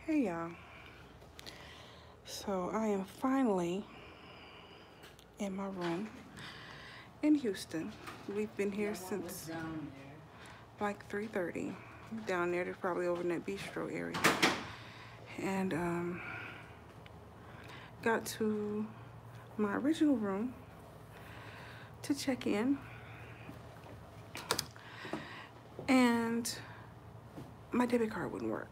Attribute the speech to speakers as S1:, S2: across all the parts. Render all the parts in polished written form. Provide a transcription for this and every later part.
S1: Hey y'all. So I am finally in my room in Houston. We've been here since like 3:30. Down there, they're probably over in that bistro area. And got to my original room to check in. And my debit card wouldn't work.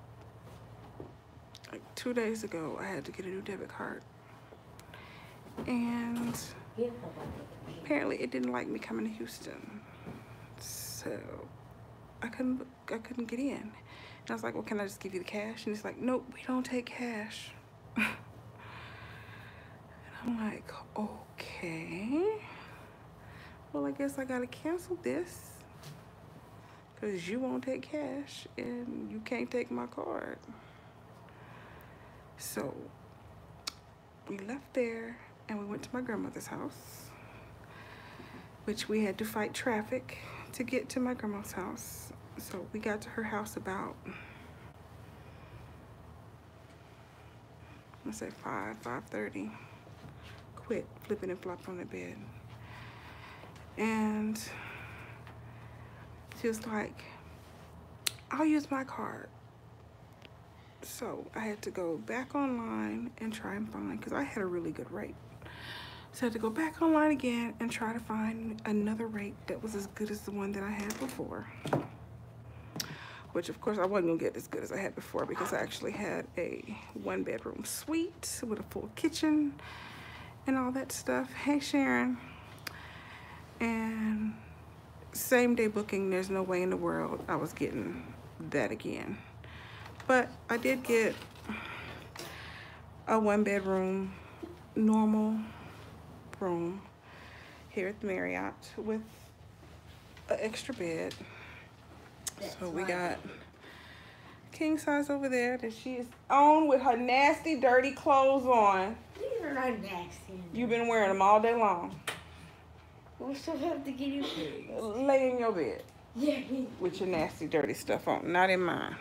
S1: Like 2 days ago, I had to get a new debit card. And apparently it didn't like me coming to Houston. So I couldn't get in. And I was like, well, can I just give you the cash? And he's like, nope, we don't take cash. And I'm like, okay. Well, I guess I gotta cancel this because you won't take cash and you can't take my card. So we left there and we went to my grandmother's house, which we had to fight traffic to get to my grandma's house. So we got to her house about, let's say 5:30. Quit flipping and flopping on the bed. And she was like, I'll use my card. So I had to go back online and try and find, because I had a really good rate. So I had to go back online again and try to find another rate that was as good as the one that I had before. Which of course I wasn't gonna get as good as I had before because I actually had a 1-bedroom suite with a full kitchen and all that stuff. Hey Sharon. And same day booking, there's no way in the world I was getting that again. But I did get a 1-bedroom normal room here at the Marriott with an extra bed. So we got king size over there that she is on with her nasty, dirty clothes on.
S2: These are not nasty.
S1: You've been wearing them all day long.
S2: We still have to get you things.
S1: Lay in your bed.
S2: Yeah.
S1: With your nasty, dirty stuff on. Not in mine.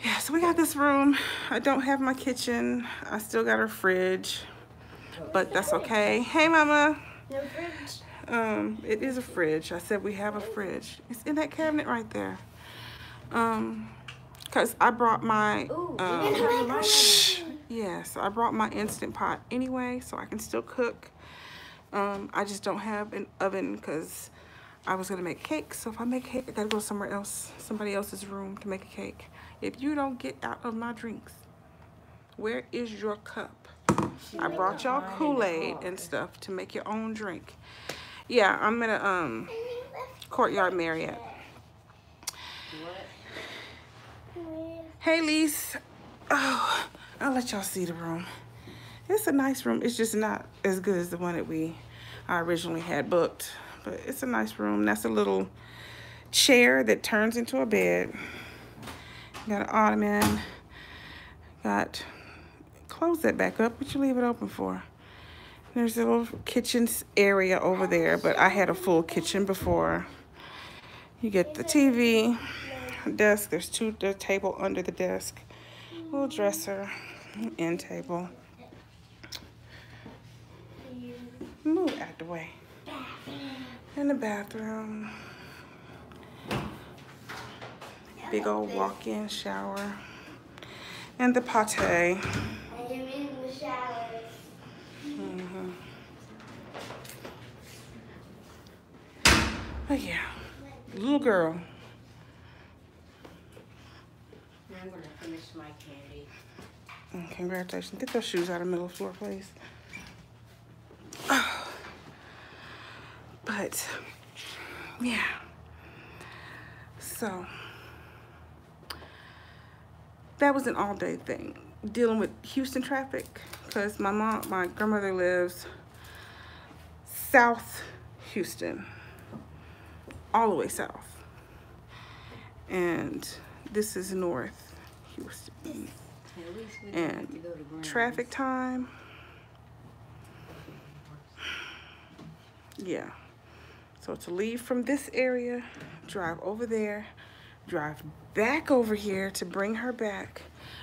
S1: Yeah, so we got this room. I don't have my kitchen. I still got her fridge, but that's okay. Hey, mama.
S2: No fridge.
S1: It is a fridge. I said we have a fridge. It's in that cabinet right there. Cause I brought my, yes, I brought my Instant Pot anyway, so I can still cook. I just don't have an oven because I was gonna make cake. So if I make cake, I gotta go somewhere else, somebody else's room to make a cake. If you don't get out of my drinks, where is your cup? I brought y'all Kool-Aid and stuff to make your own drink. Yeah, I'm in a Courtyard Marriott. Hey, Lise. Oh, I'll let y'all see the room. It's a nice room. It's just not as good as the one that I originally had booked. But it's a nice room. That's a little chair that turns into a bed. Got an ottoman. Got, close that back up. What you leave it open for? There's a little kitchen area over there, but I had a full kitchen before. You get the TV, desk. There's the table under the desk. Little dresser, end table. Move out the way. In the bathroom. Big old walk-in shower. And the pate.
S2: I am in the shower.
S1: But yeah, little girl.
S2: Now I'm gonna finish my candy.
S1: Congratulations. Get those shoes out of the middle of the floor, please. But yeah. So that was an all-day thing. Dealing with Houston traffic. Because my grandmother lives South Houston. All the way south. And this is North Houston. And traffic time, yeah, So to leave from this area, drive over there, drive back over here to bring her back,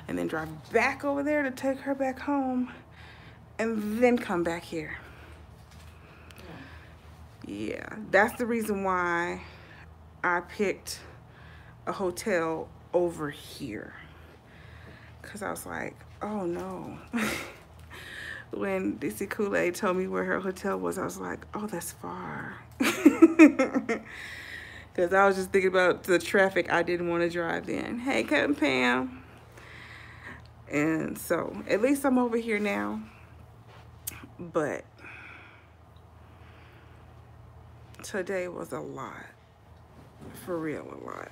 S1: and then drive back over there to take her back home, and then come back here. Yeah, that's the reason why I picked a hotel over here. Because I was like, oh no. When DC Kool-Aid told me where her hotel was, I was like, oh, that's far. Because I was just thinking about the traffic I didn't want to drive in. Hey, Cousin Pam. And so, at least I'm over here now. But today was a lot. For real, a lot.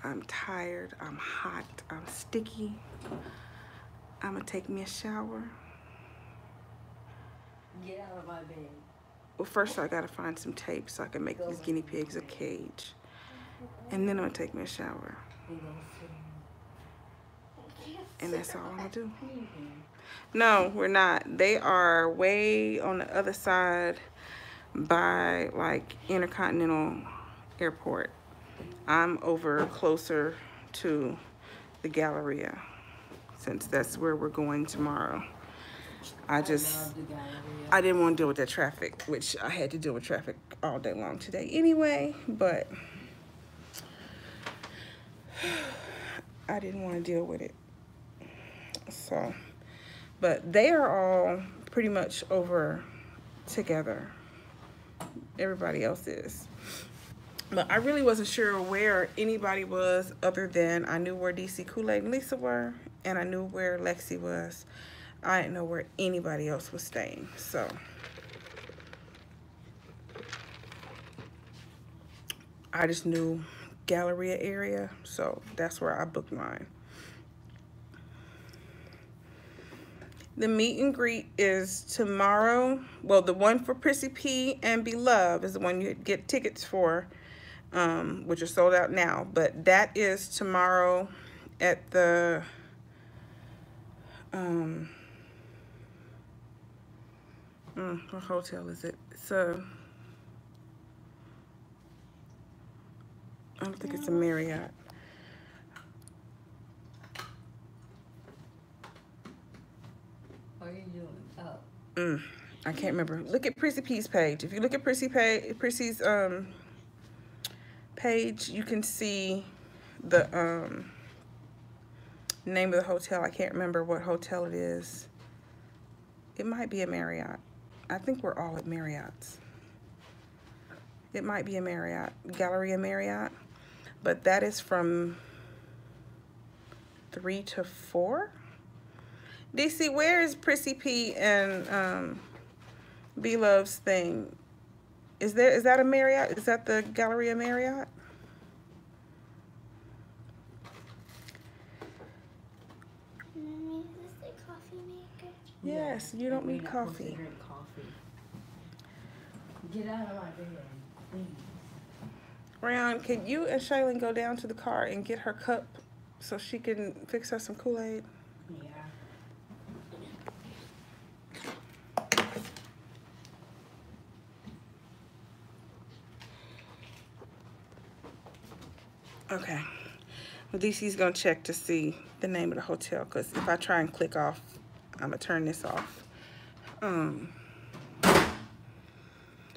S1: I'm tired. I'm hot. I'm sticky. I'm going to take me a shower.
S2: Get out of my bed.
S1: Well, first I gotta find some tape so I can make these guinea pigs a cage. And then I'm gonna take me a shower. And that's all I'm gonna do. No, we're not. They are way on the other side by like Intercontinental Airport. I'm over closer to the Galleria since that's where we're going tomorrow. I didn't want to deal with that traffic, which I had to deal with traffic all day long today anyway, but I didn't want to deal with it. So, but they are all pretty much over together. Everybody else is. But I really wasn't sure where anybody was other than I knew where DC Kool-Aid and Lisa were, and I knew where Lexi was. I didn't know where anybody else was staying, so I just knew Galleria area, so that's where I booked mine. The meet and greet is tomorrow. Well, the one for Prissy P and Beloved is the one you get tickets for, which are sold out now, but that is tomorrow at the what hotel is it? It's a, I don't think it's a Marriott.
S2: What are you doing? Oh.
S1: I can't remember. Look at Prissy P's page. If you look at Prissy's page, you can see the name of the hotel. I can't remember what hotel it is. It might be a Marriott. I think we're all at Marriott's. It might be a Marriott, Galleria Marriott, but that is from 3 to 4. DC, where is Prissy P and Beloved's thing? Is that a Marriott? Is that the Galleria Marriott?
S2: Mommy, is this the coffee maker?
S1: Yes, you don't need coffee.
S2: Get out of my bed, please.
S1: Ryan, can you and Shaylin go down to the car and get her cup so she can fix her some Kool-Aid?
S2: Yeah.
S1: Okay. Well, DC's gonna check to see the name of the hotel, because if I try and click off, I'm gonna turn this off.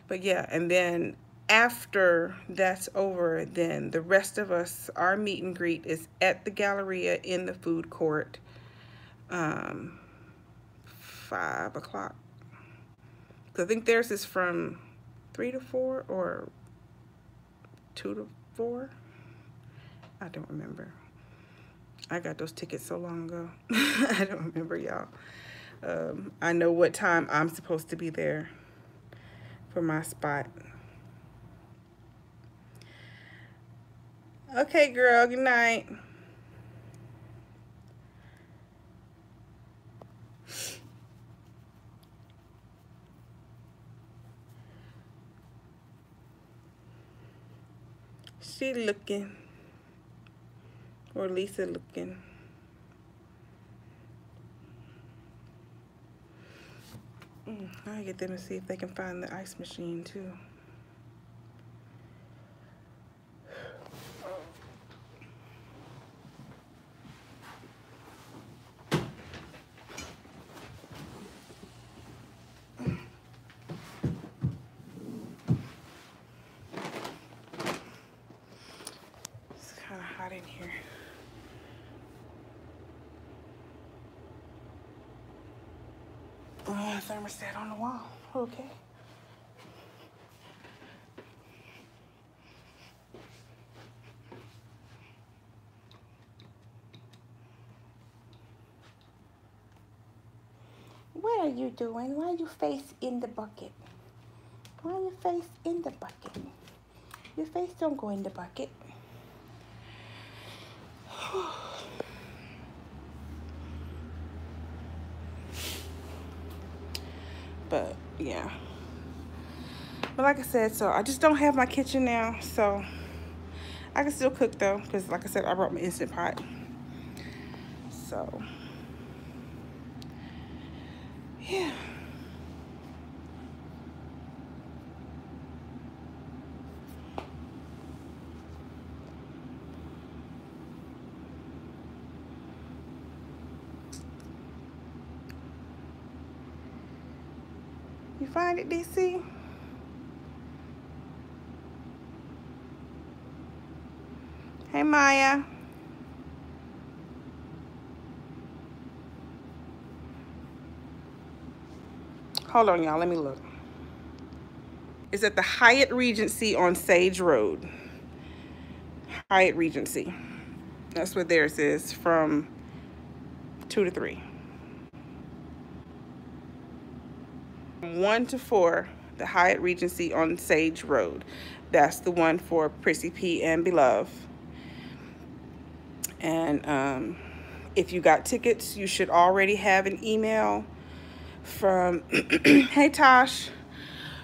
S1: But yeah, and then after that's over, then the rest of us, our meet and greet is at the Galleria in the food court, 5 o'clock. I think theirs is from 3 to 4 or 2 to 4. I don't remember. I got those tickets so long ago. I don't remember, y'all. I know what time I'm supposed to be there for my spot. Okay, girl, good night. She looking, or Lisa looking. I get them to see if they can find the ice machine too. thermostat on the wall. Okay. What are you doing? Why are you face in the bucket? Why are you face in the bucket? Your face don't go in the bucket. But yeah. But like I said, so I just don't have my kitchen now, so I can still cook though, because like I said, I brought my Instant Pot. So yeah. You find it, DC? Hey, Maya. Hold on, y'all. Let me look. It's at the Hyatt Regency on Sage Road. Hyatt Regency. That's what theirs is, from 2 to 3. From 1 to 4, the Hyatt Regency on Sage Road. That's the one for Prissy P and Beloved. And if you got tickets, you should already have an email from, hey Tosh,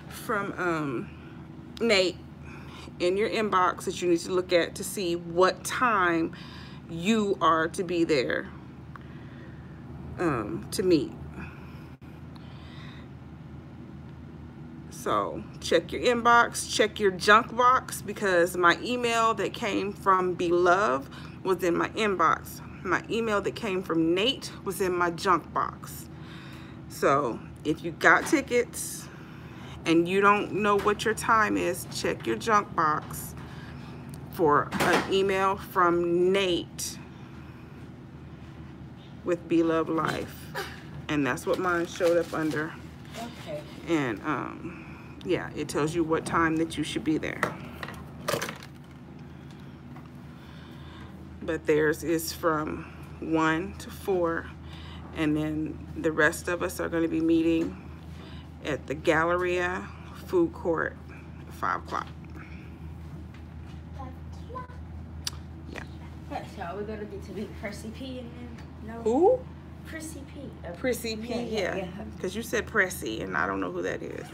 S1: from Nate in your inbox that you need to look at to see what time you are to be there to meet. So check your inbox, check your junk box, because my email that came from Beloved was in my inbox. My email that came from Nate was in my junk box. So if you got tickets and you don't know what your time is, check your junk box for an email from Nate with Beloved Life. And that's what mine showed up under. Okay. And yeah, it tells you what time that you should be there. But theirs is from 1 to 4. And then the rest of us are going to be meeting at the Galleria Food Court at 5 o'clock. Yeah.
S2: So we're going to be to meet Prissy P and then? No.
S1: Who?
S2: Prissy P.
S1: Prissy P, yeah. Because you said Pressy, and I don't know who that is.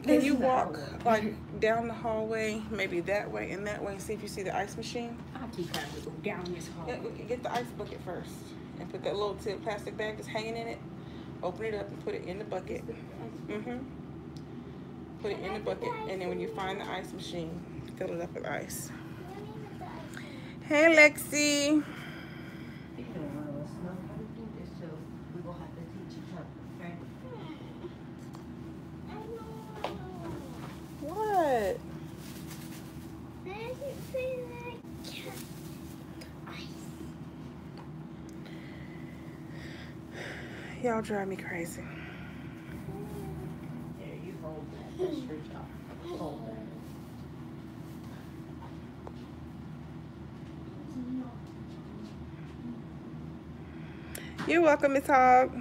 S1: Can you walk like down the hallway, maybe that way and that way, and see if you see the ice machine?
S2: I'll keep trying to go down this hallway.
S1: Yeah, get the ice bucket first, and put that little plastic bag that's hanging in it. Open it up and put it in the bucket. Put it in the bucket, and then when you find the ice machine, fill it up with ice. Hey, Lexi. What? Y'all drive me crazy.
S2: There, you hold that. That's your job. Hold that.
S1: You're welcome, Miss Hogg.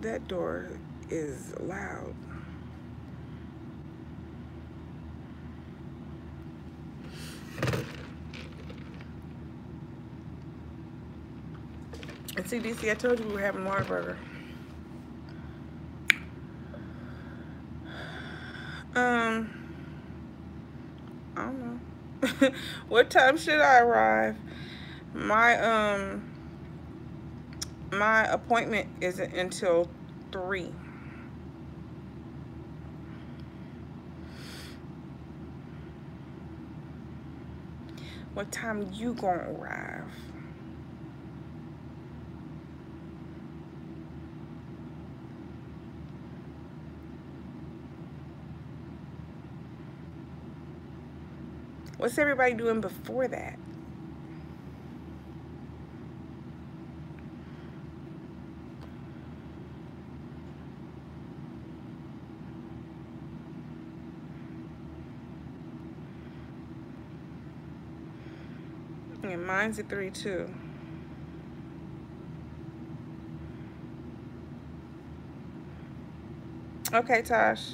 S1: That door is loud. And see, DC, I told you we were having Whataburger. I don't know. What time should I arrive? My my appointment isn't until 3. What time you gonna arrive? What's everybody doing before that? And mine's at 3 too. Okay, Tosh.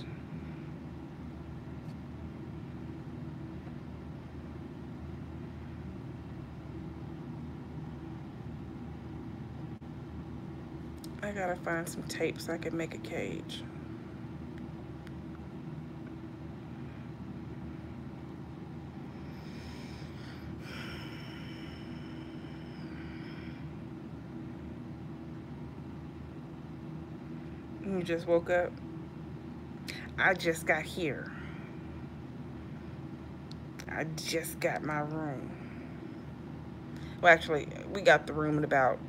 S1: I gotta find some tape so I can make a cage. You just woke up? I just got here. I just got my room. Well, actually, we got the room at about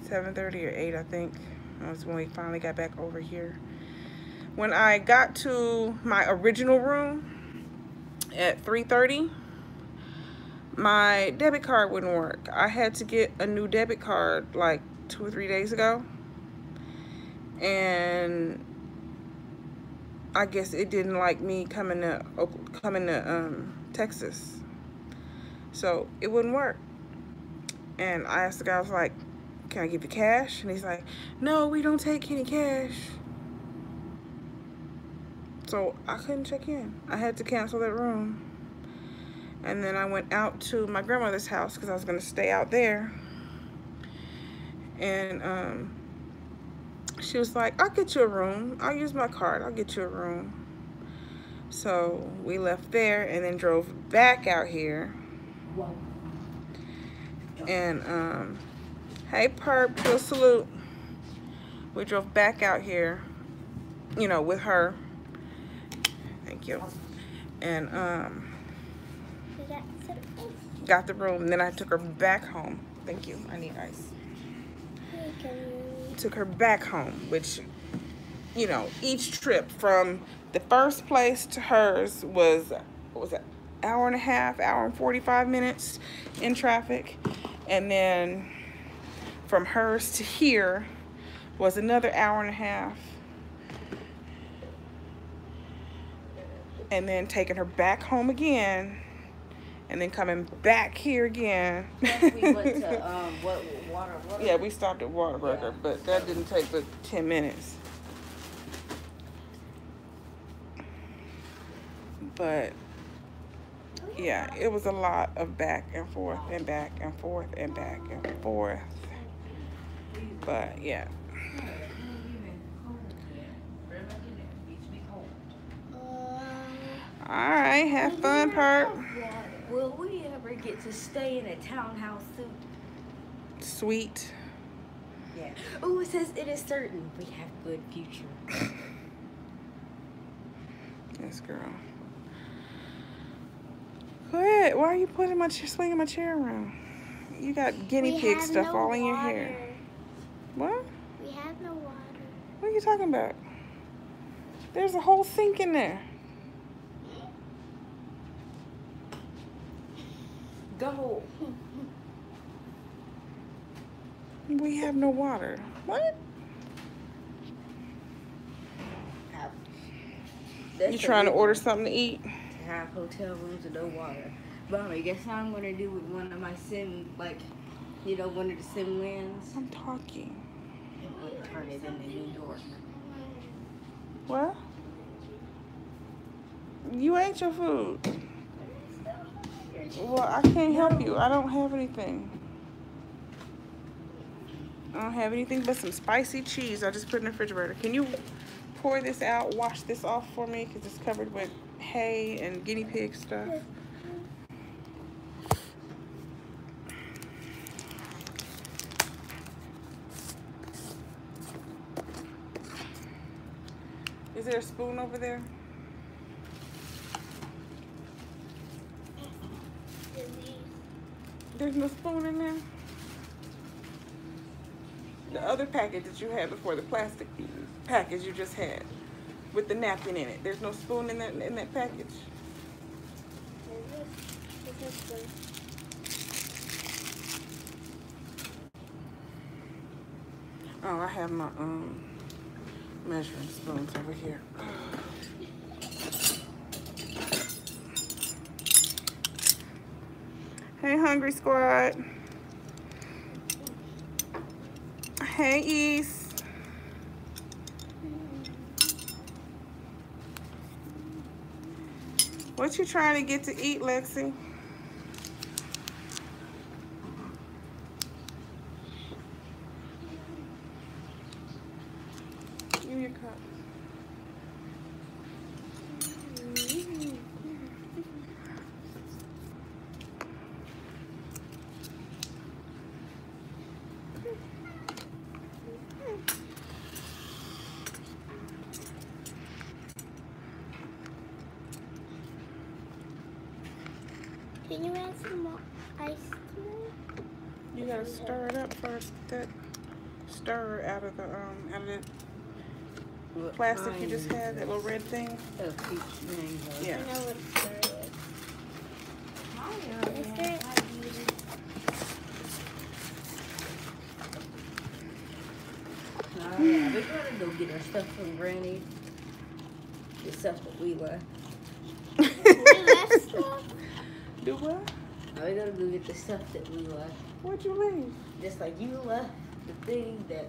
S1: 7:30 or 8, I think. That was when we finally got back over here. When I got to my original room at 3:30, my debit card wouldn't work. I had to get a new debit card like 2 or 3 days ago. And I guess it didn't like me coming to Texas. So it wouldn't work. And I asked the guy, I was like, can I give you cash? And he's like, no, we don't take any cash. So I couldn't check in. I had to cancel that room. And then I went out to my grandmother's house because I was going to stay out there. And she was like, I'll get you a room. I'll use my card. I'll get you a room. So we left there and then drove back out here. And hey, Perp, do a salute. We drove back out here, you know, with her. Thank you. And got the room. And then I took her back home. Thank you. I need ice. Took her back home, which, you know, each trip from the first place to hers was, what was it, hour and a half, hour and 45 minutes in traffic. And then from hers to here was another hour and a half. And then taking her back home again. And then coming back here again.
S3: We went to what water?
S1: Yeah, we stopped at Whataburger, yeah, but that didn't take but 10 minutes. But yeah, it was a lot of back and forth and back and forth and back and forth. But yeah. All right, have fun, Perp.
S3: Will we ever get to stay in a townhouse soon?
S1: Sweet.
S3: Yeah. Oh, it says it is certain we have good future.
S1: Yes, girl. Quit. Why are you putting swinging my chair around? You got guinea pig stuff all in your hair. What?
S2: We have no water.
S1: What are you talking about? There's a whole sink in there.
S3: Go.
S1: We have no water. What? You trying to order something to eat?
S3: To have hotel rooms with no water. Mommy, guess what I'm gonna do with one of my sim, like, you know, one of the sim lands?
S1: I'm talking.
S3: I'm gonna turn it into New York.
S1: What? You ate your food. Well, I can't help you. I don't have anything. I don't have anything but some spicy cheese I just put in the refrigerator. Can you pour this out, wash this off for me? Because it's covered with hay and guinea pig stuff. Is there a spoon over there? There's no spoon in there? The other package that you had before, the plastic package you just had with the napkin in it. There's no spoon in that package. Oh, I have my measuring spoons over here. Hey, Hungry Squad. Hey, East. What you trying to get to eat, Lexi? Give me your cup.
S2: Can you add some more ice cream?
S1: You gotta stir it up first. That stir out of the plastic you just had, that little red thing.
S3: Oh, peach mango.
S1: Yeah.
S2: I know what stir is.
S3: Oh, yeah, we're gonna go get our stuff from Granny. The stuff that we left.
S1: Do what?
S3: We're gonna go get the stuff that we left.
S1: What'd you leave?
S3: Just like you left the thing that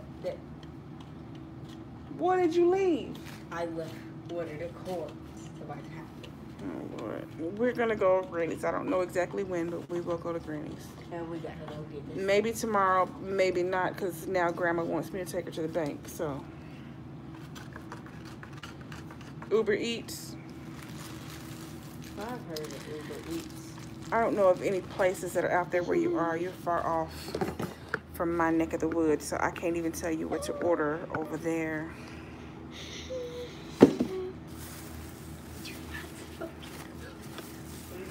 S1: What did you leave?
S3: I left ordered a corpse to my house.
S1: Oh, Lord. We're gonna go to Granny's. I don't know exactly when, but we will go to Granny's.
S3: And we gotta go get this.
S1: Maybe tomorrow, maybe not, because now Grandma wants me to take her to the bank, so. Uber Eats.
S3: I've heard of Uber Eats.
S1: I don't know of any places that are out there where you are. You're far off from my neck of the woods, so I can't even tell you what to order over there.
S3: We've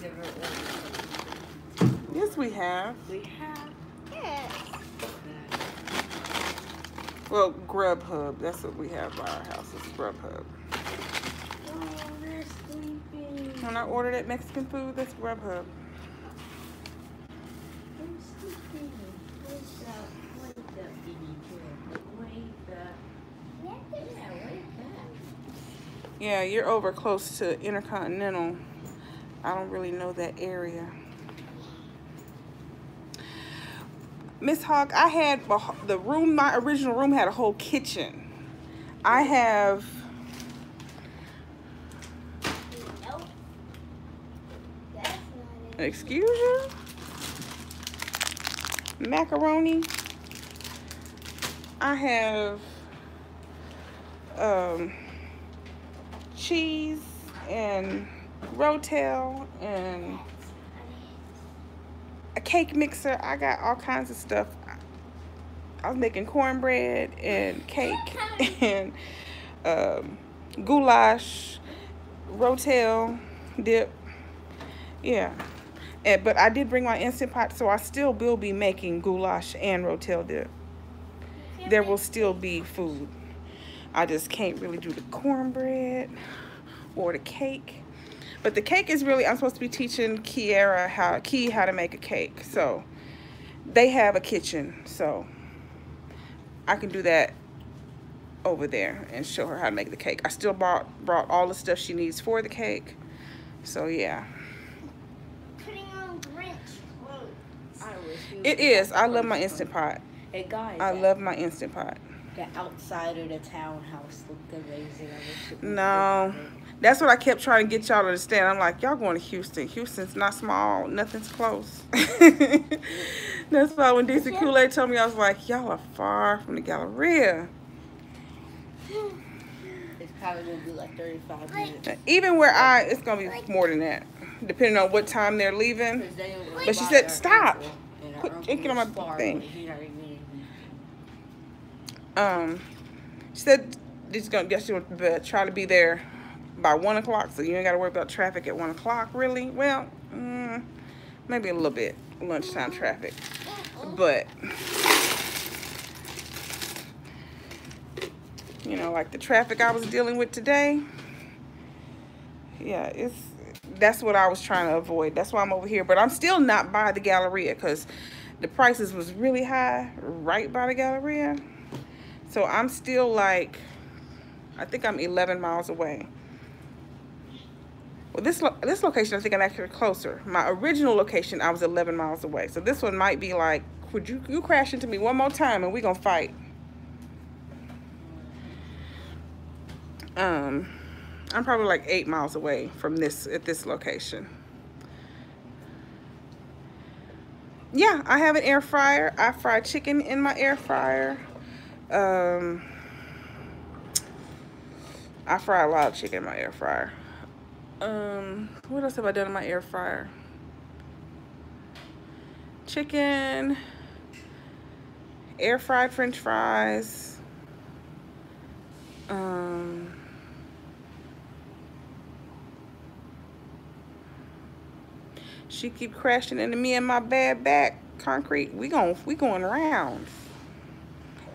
S3: never ordered.
S1: Yes, we have.
S3: We have.
S2: Yes.
S1: Well, Grubhub. That's what we have by our house. It's Grubhub.
S3: Oh, they're sleeping.
S1: When I order that Mexican food, that's Grubhub.
S3: They're sleeping. Wake up, baby girl. Wake up. Yeah, wake up.
S1: Yeah, you're over close to Intercontinental. I don't really know that area. Miss Hawk, I had the room, my original room had a whole kitchen. I have...
S2: Nope. That's not it.
S1: Excuse you? Macaroni. I have cheese and Rotel and a cake mixer. I got all kinds of stuff. I was making cornbread and cake and goulash, Rotel dip. Yeah. But I did bring my Instant Pot, so I still will be making goulash and Rotel dip. There will still be food. I just can't really do the cornbread or the cake. But the cake is really, I'm supposed to be teaching Kiara how to make a cake. So they have a kitchen, so I can do that over there and show her how to make the cake. I still brought all the stuff she needs for the cake. So yeah.
S2: Putting on Grinch clothes.
S3: I wish you
S1: It is. I love my Instant Pot.
S3: Hey guys,
S1: I love my Instant Pot.
S3: the outside of the townhouse looked amazing. I wish it was
S1: No.
S3: different.
S1: That's what I kept trying to get y'all to understand. I'm like, y'all going to Houston. Houston's not small. Nothing's close. That's why when DC Kool-Aid told me, I was like, y'all are far from the Galleria.
S3: It's probably going to be like 35 minutes.
S1: Even where it's going to be more than that, depending on what time they're leaving. But she said, stop. Quit drinking on my thing. She said she's going to try to be there by 1 o'clock, so you ain't got to worry about traffic at 1 o'clock, really. Well, maybe a little bit, lunchtime traffic. But You know, like the traffic I was dealing with today. Yeah, that's what I was trying to avoid. That's why I'm over here. But I'm still not by the Galleria because the prices was really high right by the Galleria. So I'm still like, I think I'm 11 miles away. Well, this location, I think I'm actually closer. My original location, I was 11 miles away. So this one might be like, would you crash into me one more time and we gonna fight? I'm probably like 8 miles away from at this location. Yeah, I have an air fryer. I fry chicken in my air fryer. I fry a lot of chicken in my air fryer. What else have I done in my air fryer? Chicken, air fried French fries. She keep crashing into me and my bad back. Concrete, we going around.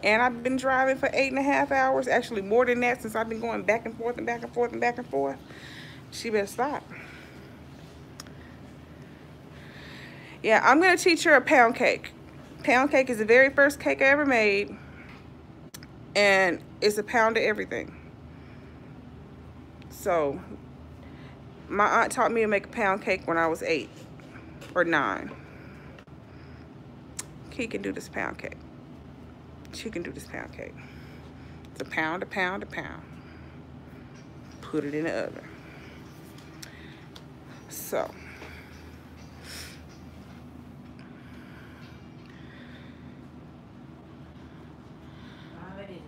S1: And I've been driving for 8.5 hours. Actually, more than that, since I've been going back and forth and back and forth and back and forth. She better stop. Yeah, I'm gonna teach her a pound cake. Pound cake is the very first cake I ever made. And it's a pound of everything. So, my aunt taught me to make a pound cake when I was 8 or 9. Key can do this pound cake. She can do this pound cake. It's a pound, a pound, a pound. Put it in the oven. So.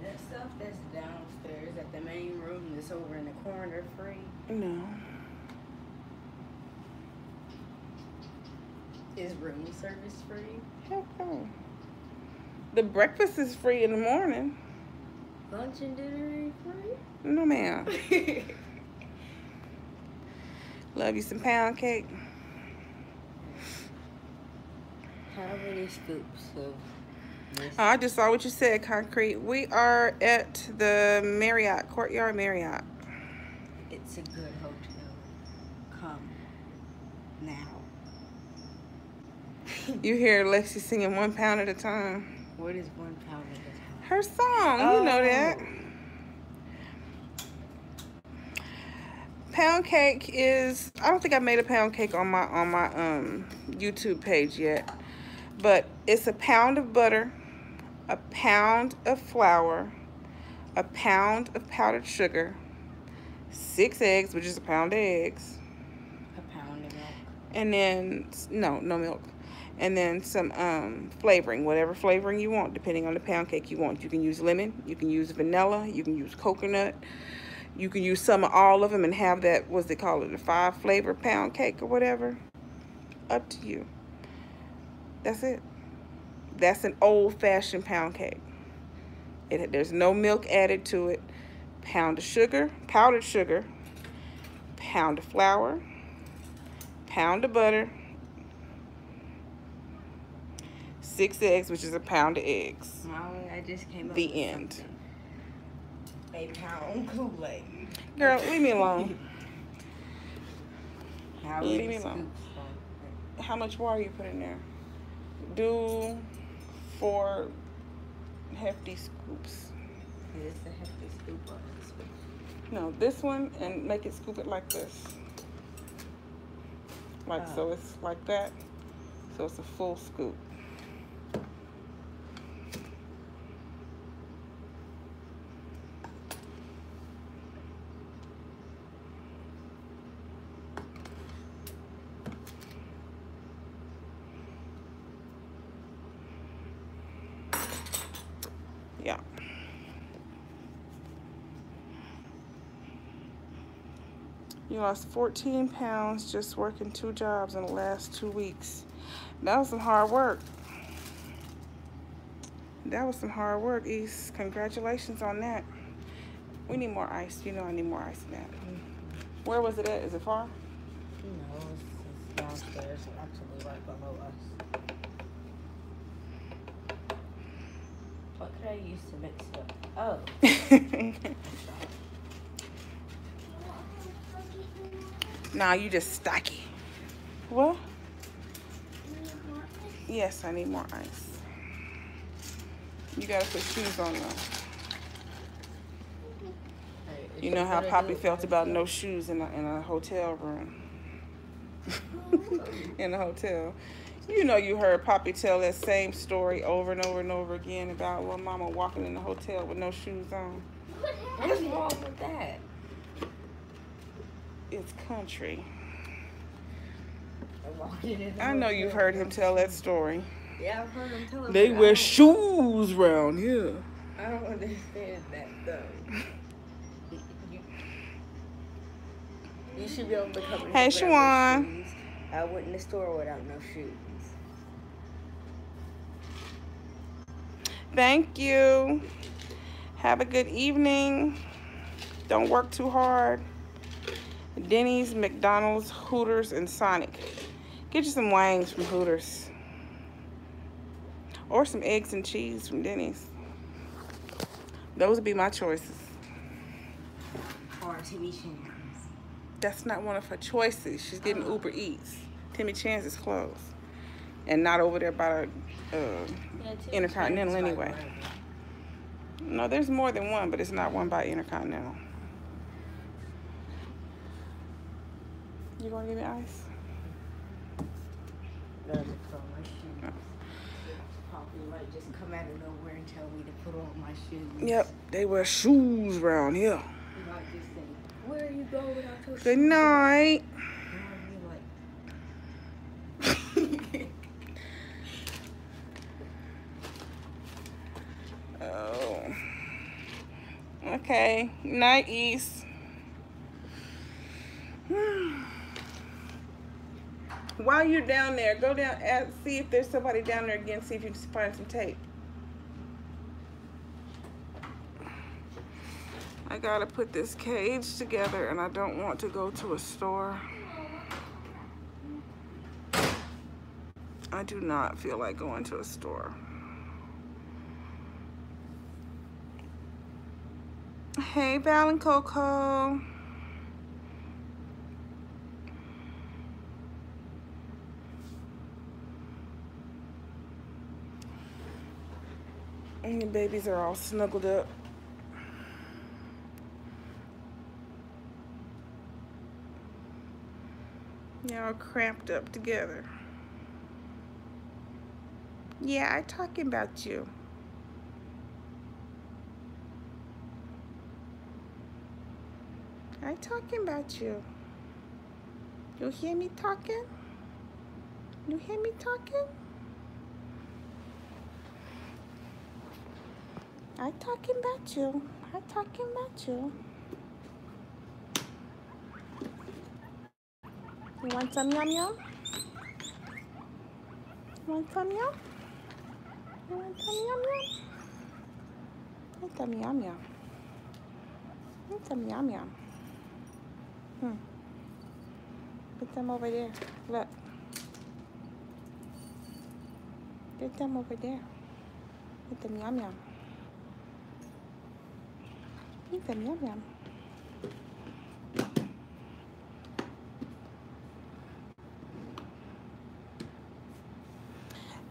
S3: That stuff that's downstairs at the main room that's over in the corner free?
S1: No.
S3: Is room service free?
S1: Heck no. The breakfast is free in the morning.
S3: Lunch and dinner ain't free?
S1: No, ma'am. Love you some pound cake.
S3: How many scoops of this?
S1: I just saw what you said, Concrete. We are at the Marriott, Courtyard Marriott.
S3: It's a good hotel. Come now.
S1: You hear Lexi singing 1 pound at a time.
S3: What is 1 pound at a time?
S1: Her song, you know that. Pound cake is, I don't think I made a pound cake on my YouTube page yet, but it's a pound of butter, a pound of flour, a pound of powdered sugar, 6 eggs, which is a pound of eggs.
S3: A pound of milk.
S1: And then, no milk. And then some flavoring, whatever flavoring you want, depending on the pound cake you want. You can use lemon, you can use vanilla, you can use coconut. You can use some of all of them and have that, what's they call it, a 5 flavor pound cake or whatever. Up to you. That's it. That's an old-fashioned pound cake. There's no milk added to it. Pound of sugar, powdered sugar, pound of flour, pound of butter, 6 eggs, which is a pound of eggs.
S3: Molly, I just came up
S1: The
S3: with
S1: end.
S3: something. A pound Kool-Aid.
S1: Girl, leave me alone.
S3: How
S1: Leave
S3: many
S1: me alone.
S3: scoops?
S1: How much water you put in there? Do 4 hefty scoops.
S3: Is this a hefty scoop or a scoop?
S1: No, this one, and make it scoop it like this. Like so, it's like that. So it's a full scoop. Yeah. You lost 14 pounds just working 2 jobs in the last 2 weeks. That was some hard work. That was some hard work, East. Congratulations on that. We need more ice. You know I need more ice than that. Where was it at? Is it far?
S3: No, it's downstairs, actually right below us. What could I use to mix it up? Oh.
S1: Nah, you just stocky. What? Yes, I need more ice. You gotta put shoes on though. You know how Poppy felt about no shoes in a hotel room. In a hotel. You know you heard Poppy tell that same story over and over and over again about little mama walking in the hotel with no shoes on.
S3: What's wrong with that?
S1: It's country.
S3: I
S1: know you've heard him tell that story.
S3: Yeah, I've heard him tell it.
S1: They wear shoes around here.
S3: I don't understand that though. You should be able to come in.
S1: Hey, Shawan.
S3: I went in the store without no shoes.
S1: Thank you. Have a good evening. Don't work too hard. Denny's, McDonald's, Hooters, and Sonic. Get you some wangs from Hooters. Or some eggs and cheese from Denny's. Those would be my choices.
S3: Or Timmy Chan's.
S1: That's not one of her choices. She's getting Uber Eats. Timmy Chan's is closed. And not over there by the Intercontinental anyway. No, there's more than one, but it's not one by Intercontinental. You gonna give me ice?
S3: No, to put on my shoes. Poppy might just come out of nowhere and tell me to put on my shoes.
S1: Yep, they wear shoes around here.
S3: You might just say, where are you going without your shoes?
S1: Good night. Oh. Okay. Night, East. While you're down there, go down and see if there's somebody down there again. See if you can find some tape. I gotta put this cage together, and I don't want to go to a store. I do not feel like going to a store. Hey, Val and Coco. And the babies are all snuggled up. They're all cramped up together. Yeah, I'm talking about you. I'm talking about you. You hear me talking? You hear me talking? I'm talking about you. I'm talking about you. You want some yum yum? You want some yum? You want some yum yum? Want some yum yum? Want some yum yum? Put them over there. Look. Get them over there. Put them yum yum. Eat them yum yum.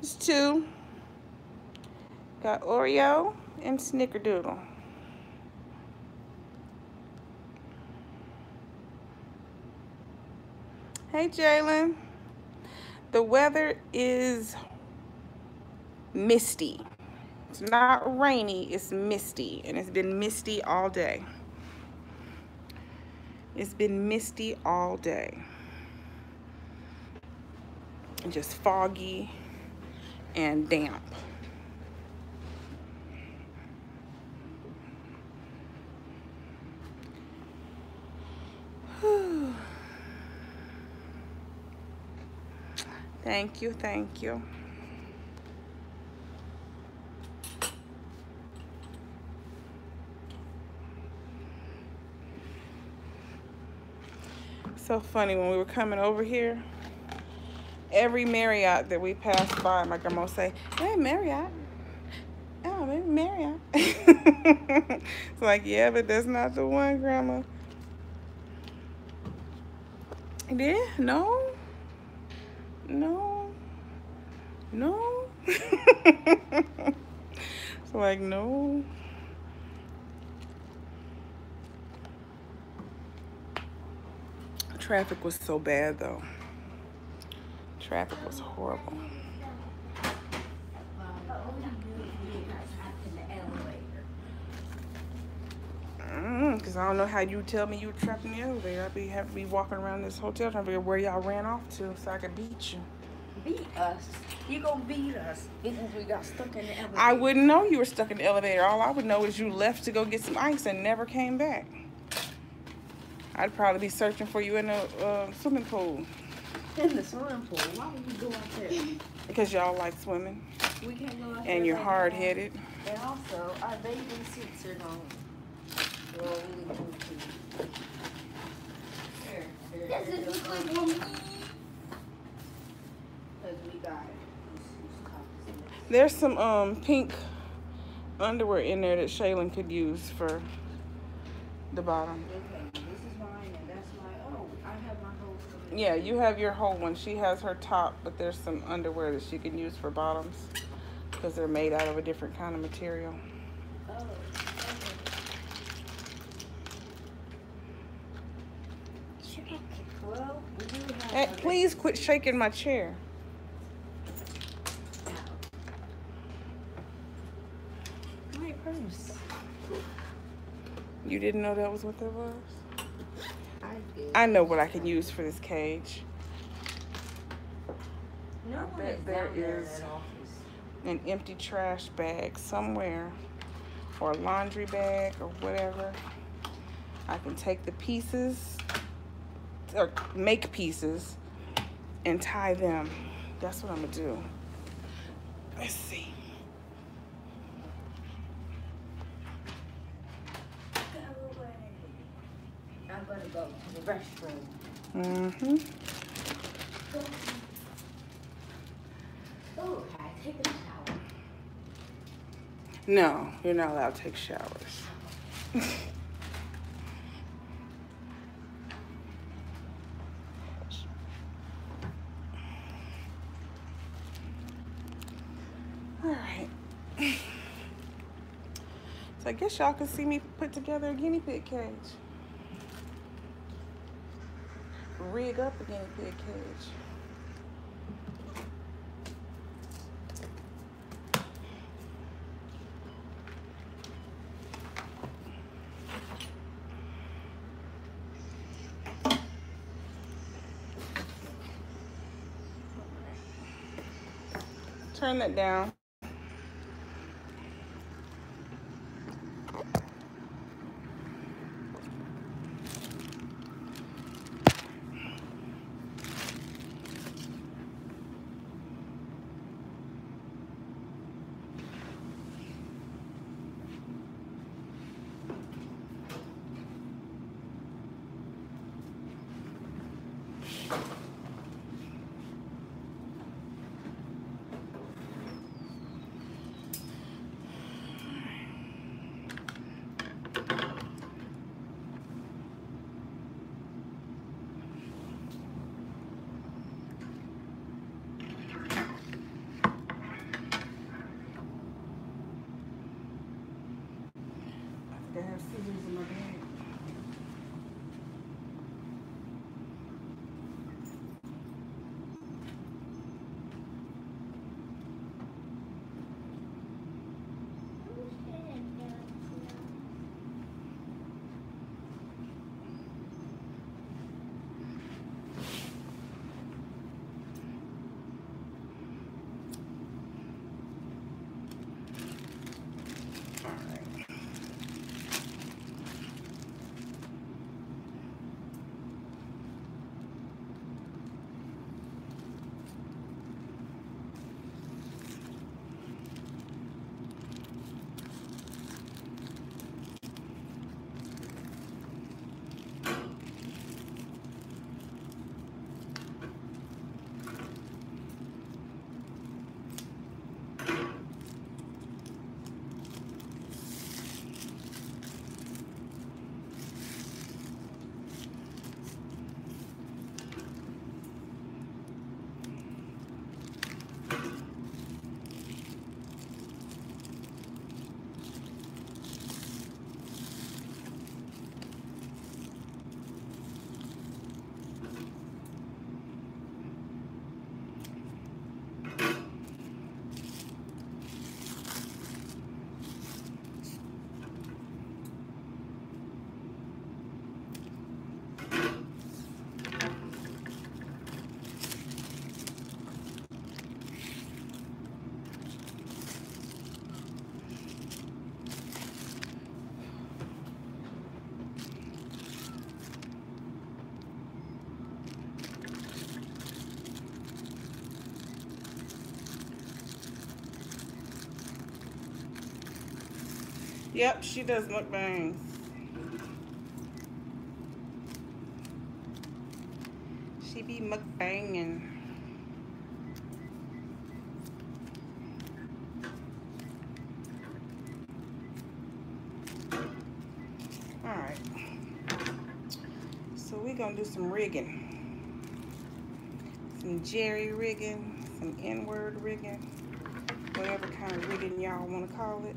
S1: There's two. Got Oreo and Snickerdoodle. Hey, Jalen. The weather is misty. It's not rainy, it's misty. And it's been misty all day. It's been misty all day. And just foggy and damp. Thank you, thank you. So funny, when we were coming over here, every Marriott that we passed by, my grandma would say, hey, Marriott. Oh, maybe Marion. It's like, yeah, but that's not the one, Grandma. Yeah, no. No. No. It's like, no. Traffic was so bad, though. Traffic was horrible. Because I don't know how you tell me you were trapped in the elevator. I'd have to be walking around this hotel trying to figure out where y'all ran off to so I could beat you.
S3: Beat us? You gonna beat us because we got stuck in the elevator?
S1: I wouldn't know you were stuck in the elevator. All I would know is you left to go get some ice and never came back. I'd probably be searching for you in the swimming pool.
S3: In the swimming pool? Why would we go out there?
S1: Because y'all like swimming.
S3: We can't go out there.
S1: And you're hard-headed.
S3: And also, our bathing suits are gone. Well, we need to.
S2: Does it look like for me?
S3: Because we got
S1: There's some pink underwear in there that Shaylin could use for the bottom.
S3: Okay, this is mine and that's my. Oh, I have my whole.
S1: Yeah, you have your whole one. She has her top, but there's some underwear that she can use for bottoms because they're made out of a different kind of material.
S3: Oh, okay. Well, we do have.
S1: Hey, please quit shaking my chair.
S3: My purse.
S1: You didn't know that was what that was?
S3: I did.
S1: I know what I can use for this cage.
S3: No,
S1: I bet there is an empty trash bag somewhere, or a laundry bag, or whatever. I can take the pieces, or make pieces, and tie them. That's what I'm gonna do. Let's see.
S3: I'm gonna go to the restroom.
S1: Mm-hmm.
S3: Oh, can I take a shower?
S1: No, you're not allowed to take showers. All right. So I guess y'all can see me put together a guinea pig cage. Rig up a guinea pig cage. Turn that down. I have scissors in my bag. Yep, she does mukbangs. She be mukbanging. Alright. So we're gonna do some rigging. Some jerry rigging, some inward rigging, whatever kind of rigging y'all wanna call it.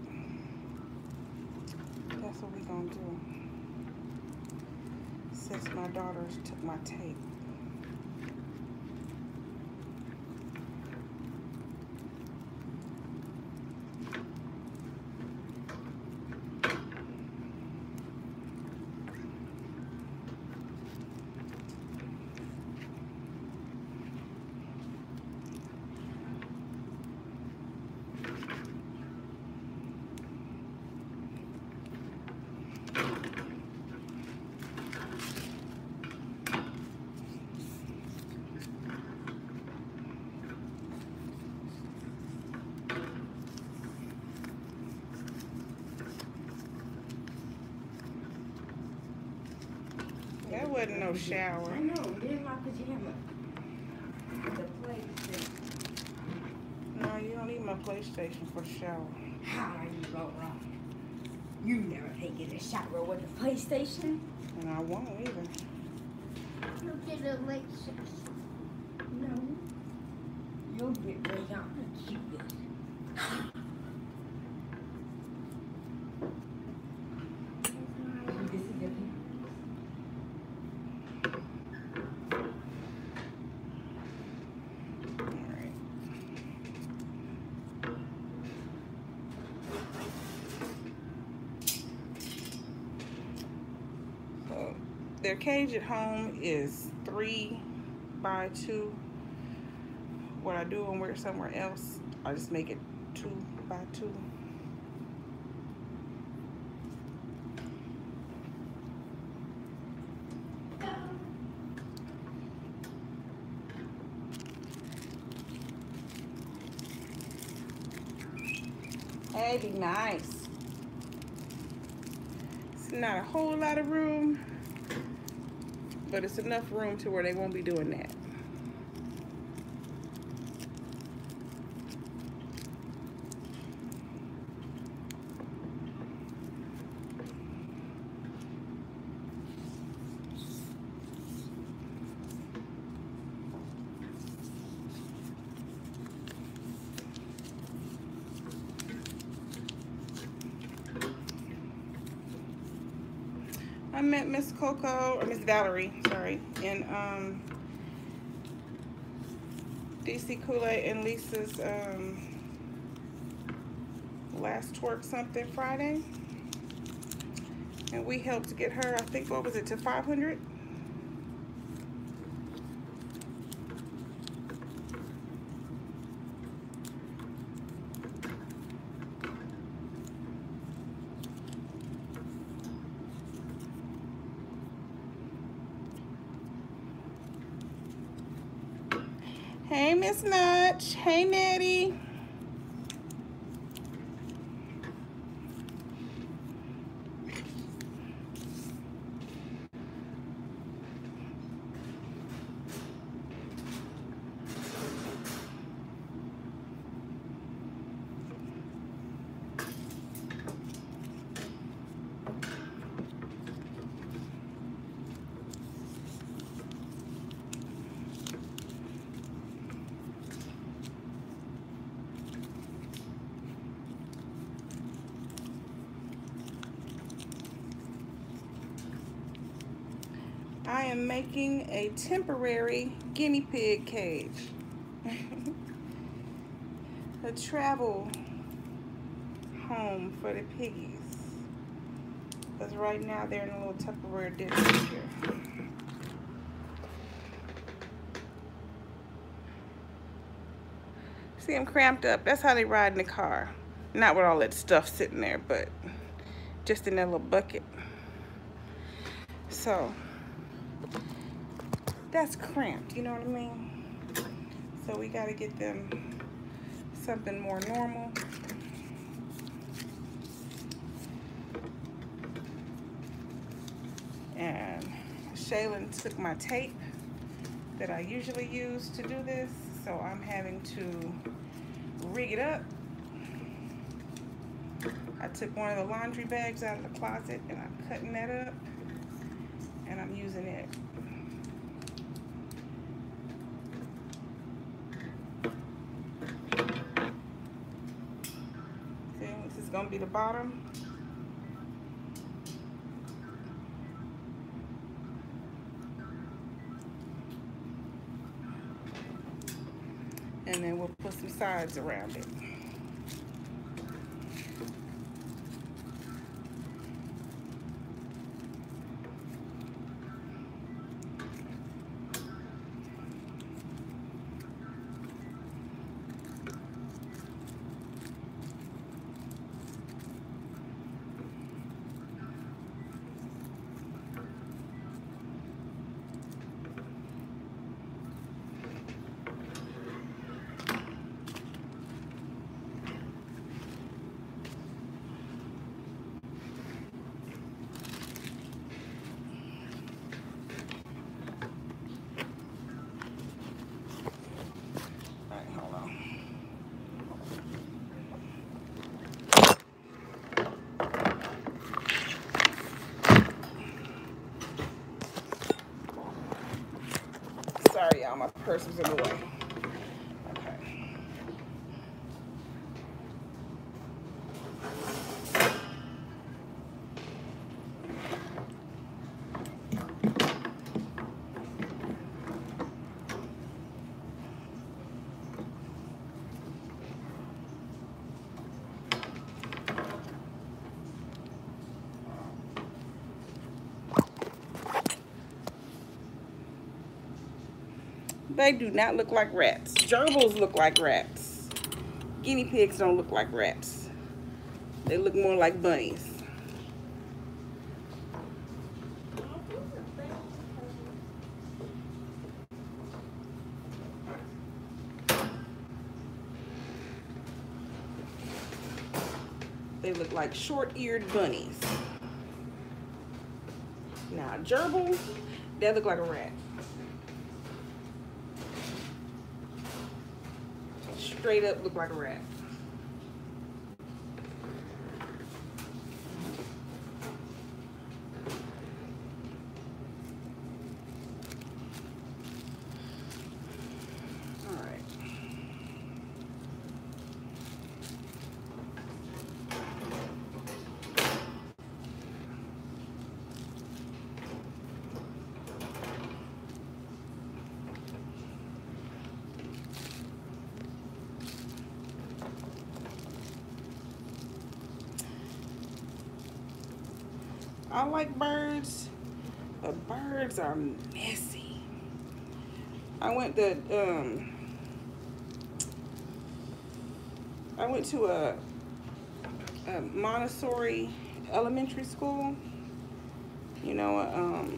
S1: That's what we're gonna do. Since my daughters took my tape. That wasn't no shower.
S3: I know, there's my pajama. The PlayStation.
S1: No, you don't need my PlayStation for the shower.
S3: How are you go wrong? You never taken a shower with a PlayStation?
S1: And I won't either.
S2: Look at the lights.
S3: No. You'll get Rihanna cute. This is the
S1: Alright. So their cage at home is 3 by 2. What I do and wear somewhere else, I just make it 2 by 2. Hey, be nice. It's not a whole lot of room, but it's enough room to where they won't be doing that. I met Miss Coco, or Miss Valerie, sorry, in DC Kool-Aid and Lisa's last twerk something Friday. And we helped get her, I think, what was it, to 500? Hey, Miss Nutch. Hey, Nettie. I am making a temporary guinea pig cage. A travel home for the piggies. Because right now they're in a little Tupperware dish here. See them cramped up. That's how they ride in the car. Not with all that stuff sitting there, but just in that little bucket. So that's cramped, you know what I mean? So we gotta get them something more normal. Shaylin took my tape that I usually use to do this, so I'm having to rig it up. I took one of the laundry bags out of the closet and I'm cutting that up and I'm using it. See, this is gonna be the bottom. And then we'll put some sides around it. Sorry, y'all, my purse was in the way. Okay. They do not look like rats. Gerbils look like rats. Guinea pigs don't look like rats. They look more like bunnies. They look like short-eared bunnies. Now, gerbils, they look like a rat. Straight up look like a rat. All right. I like birds, but birds are messy. I went to a Montessori elementary school, you know,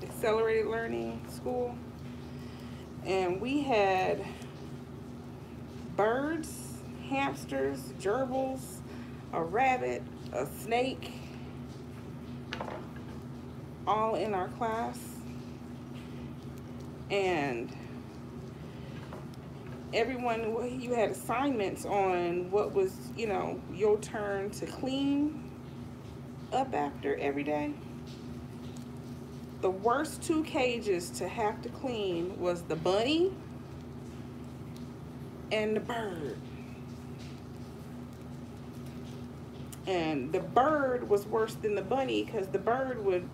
S1: accelerated learning school, and we had birds, hamsters, gerbils, a rabbit, a snake, all in our class. And everyone, you had assignments on what was, you know, your turn to clean up after every day. The worst 2 cages to have to clean was the bunny and the bird. And the bird was worse than the bunny because the bird would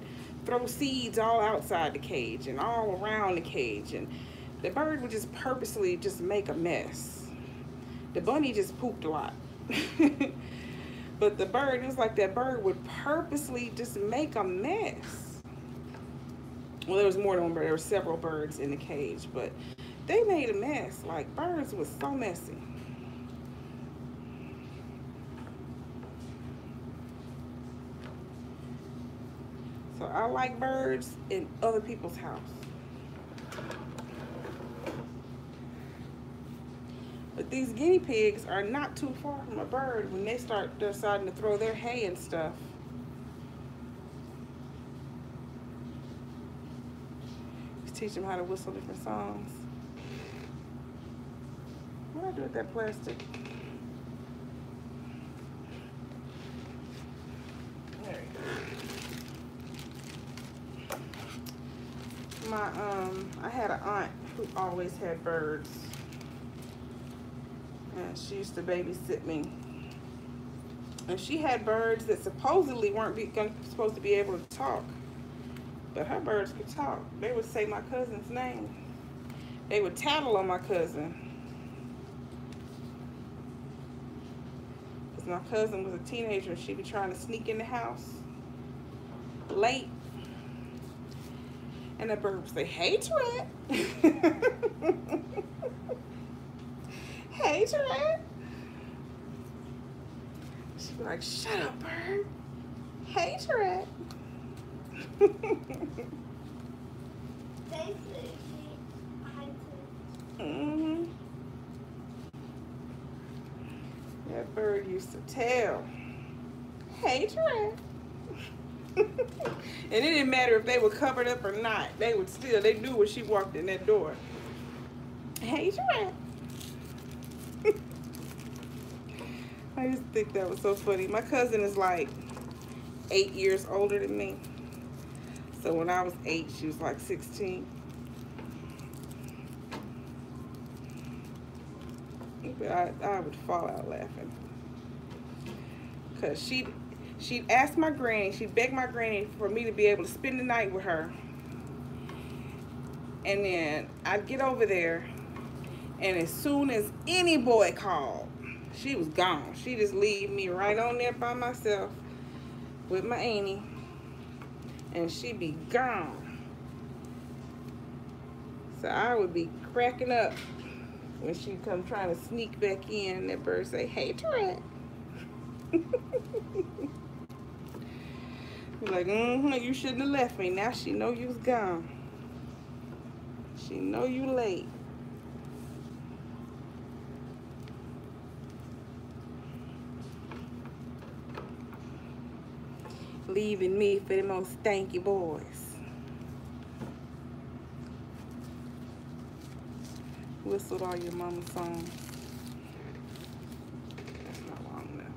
S1: throw seeds all outside the cage and all around the cage, and the bird would just purposely just make a mess. The bunny just pooped a lot. But the bird, it was like that bird would purposely just make a mess. Well, there was more than one bird. There were several birds in the cage, but they made a mess. Like, birds was so messy. So I like birds in other people's house. But these guinea pigs are not too far from a bird when they start deciding to throw their hay and stuff. teach them how to whistle different songs. What do I do with that plastic? There you go. I had an aunt who always had birds, and she used to babysit me. And she had birds that supposedly weren't supposed to be able to talk, but her birds could talk. They would say my cousin's name. They would tattle on my cousin. Because my cousin was a teenager and she'd be trying to sneak in the house late. And that bird would say, "Hey, Tourette." "Hey, Tourette." She'd be like, "Shut up, bird. Hey, Tourette." Mm-hmm. That bird used to tell, "Hey, Tourette." And it didn't matter if they were covered up or not. They knew when she walked in that door. "Hey, Tourette." I just think that was so funny. My cousin is like 8 years older than me. So when I was 8, she was like 16. But I would fall out laughing. Because she'd ask my granny, she'd beg my granny for me to be able to spend the night with her. And then I'd get over there, and as soon as any boy called, she was gone. She'd just leave me right on there by myself with my auntie, and she'd be gone. So I would be cracking up when she'd come trying to sneak back in, and that bird say, "Hey, Tourette." Be like, "You shouldn't have left me." Now she know you was gone. She know you late. Leaving me for the most stanky boys. Whistled all your mama's songs. That's not long enough.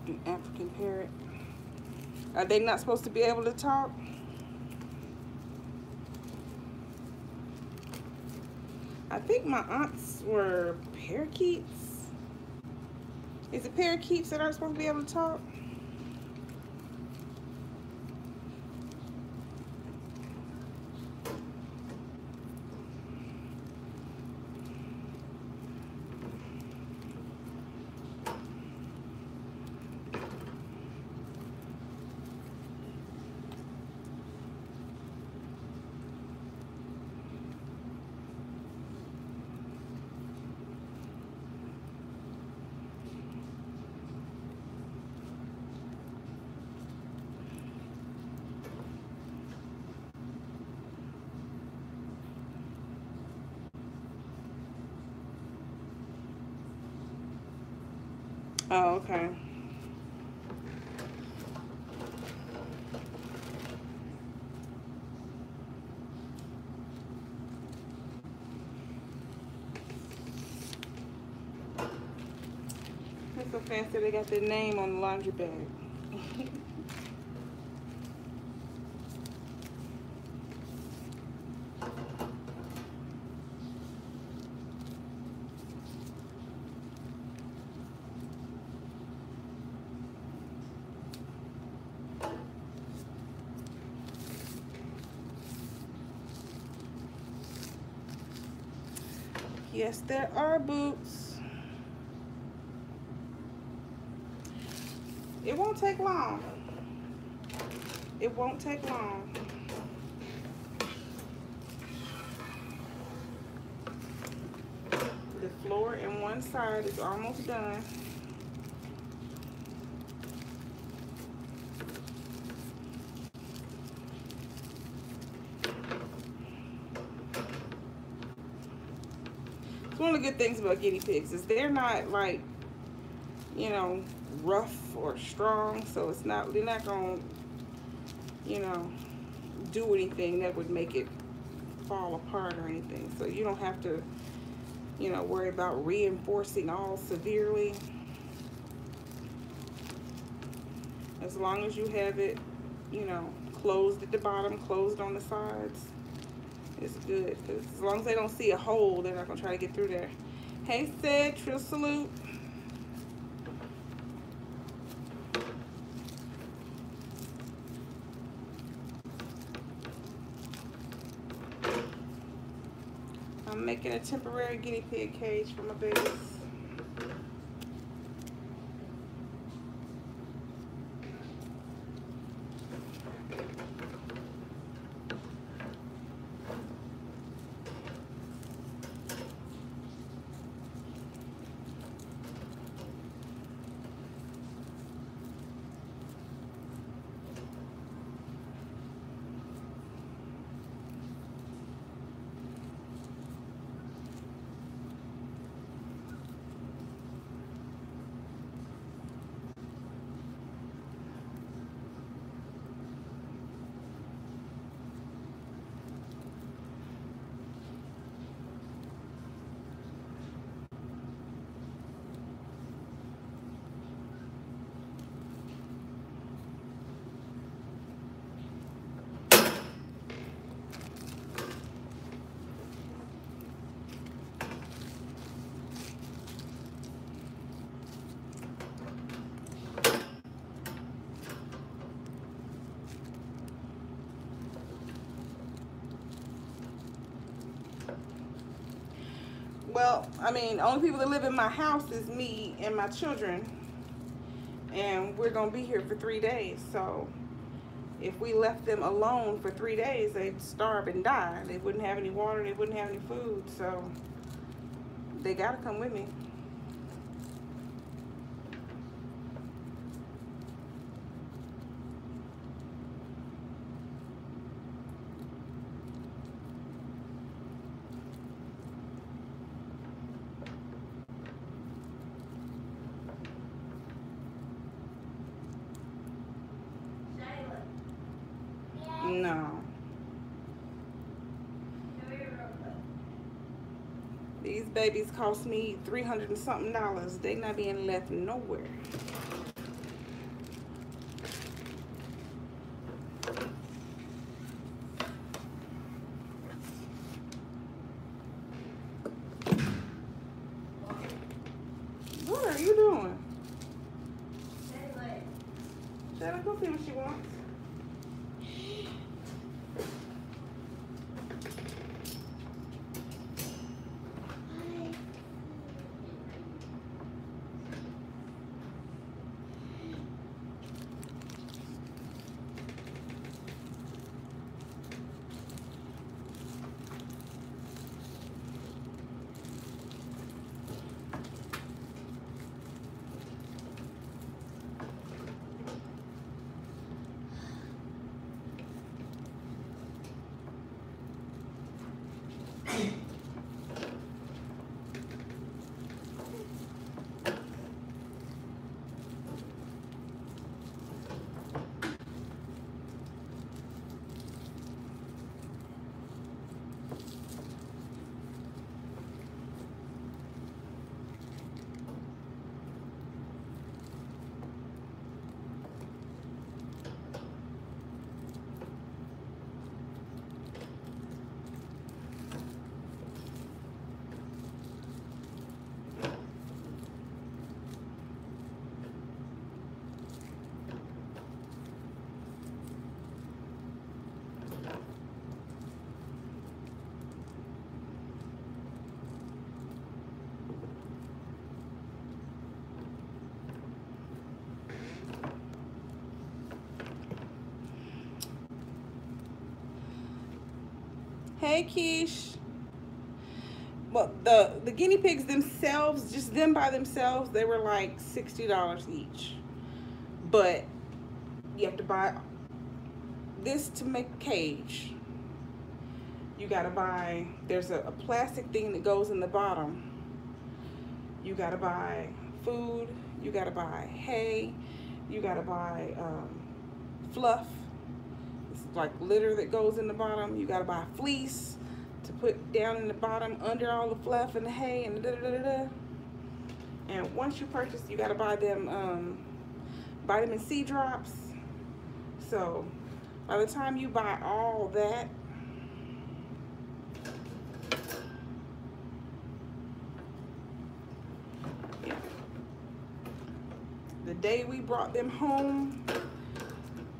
S1: An African parrot. Are they not supposed to be able to talk? I think my aunts were parakeets. Is it parakeets that aren't supposed to be able to talk? Oh, okay. It's so fancy they got their name on the laundry bag. Yes, there are boots. It won't take long. It won't take long. The floor in one side is almost done. the good things about guinea pigs is they're not like, you know, rough or strong, so it's not, they're not gonna, you know, do anything that would make it fall apart or anything. So you don't have to, you know, worry about reinforcing all severely. As long as you have it, you know, closed at the bottom, closed on the sides, it's good. Because as long as they don't see a hole, they're not gonna try to get through there. Hey, Sid, Trill salute. I'm making a temporary guinea pig cage for my babies. Well, I mean, only people that live in my house is me and my children. And we're going to be here for 3 days. So if we left them alone for 3 days, they'd starve and die. They wouldn't have any water. They wouldn't have any food. So they got to come with me. No. These babies cost me $300 and something. They not being left nowhere. What are you doing? Shayla, go see what she wants. Hey, Keish. Well, the guinea pigs themselves, just them by themselves, they were like $60 each. But you have to buy this to make a cage. You gotta buy, there's a plastic thing that goes in the bottom You gotta buy food, you gotta buy hay, you gotta buy fluff. It's like litter that goes in the bottom. You gotta buy fleece to put down in the bottom under all the fluff and the hay and da da da da. And once you purchase, you gotta buy them vitamin C drops. So by the time you buy all that, yeah. The day we brought them home,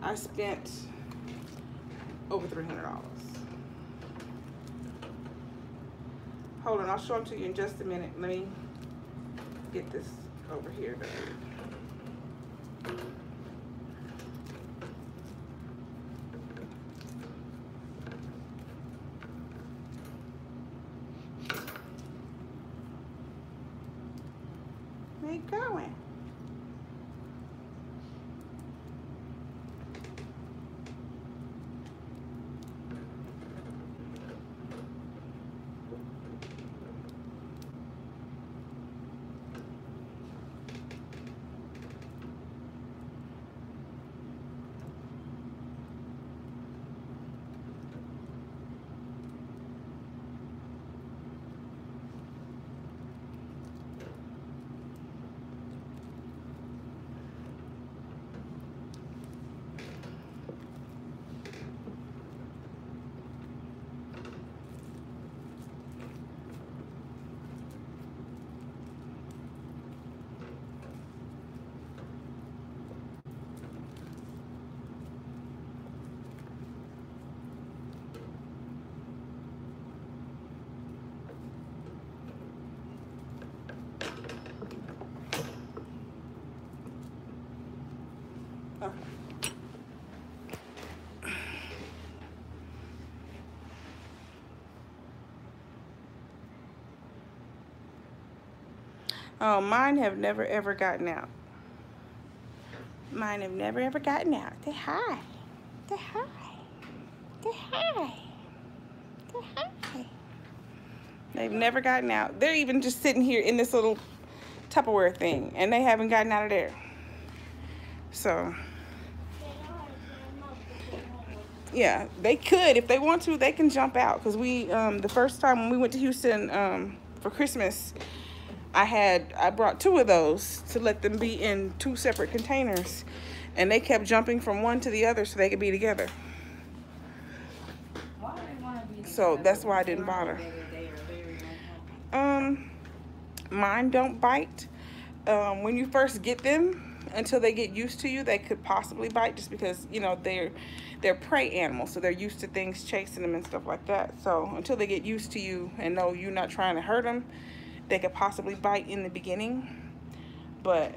S1: I spent over $300. Hold on, I'll show them to you in just a minute. Let me get this over here. Where you going? Oh, mine have never ever gotten out. Mine have never ever gotten out. They hi. They hi. They hi. They hi. They've never gotten out. They're even just sitting here in this little Tupperware thing, and they haven't gotten out of there. So, yeah, they could if they want to. They can jump out because we the first time when we went to Houston for Christmas, I brought 2 of those to let them be in 2 separate containers, and they kept jumping from one to the other so they could be together.
S3: Why do they want to be together?
S1: So that's why I didn't bother. Mine don't bite. When you first get them, until they get used to you, they could possibly bite just because, you know, they're prey animals, so they're used to things chasing them and stuff like that. So until they get used to you and know you're not trying to hurt them, they could possibly bite in the beginning. But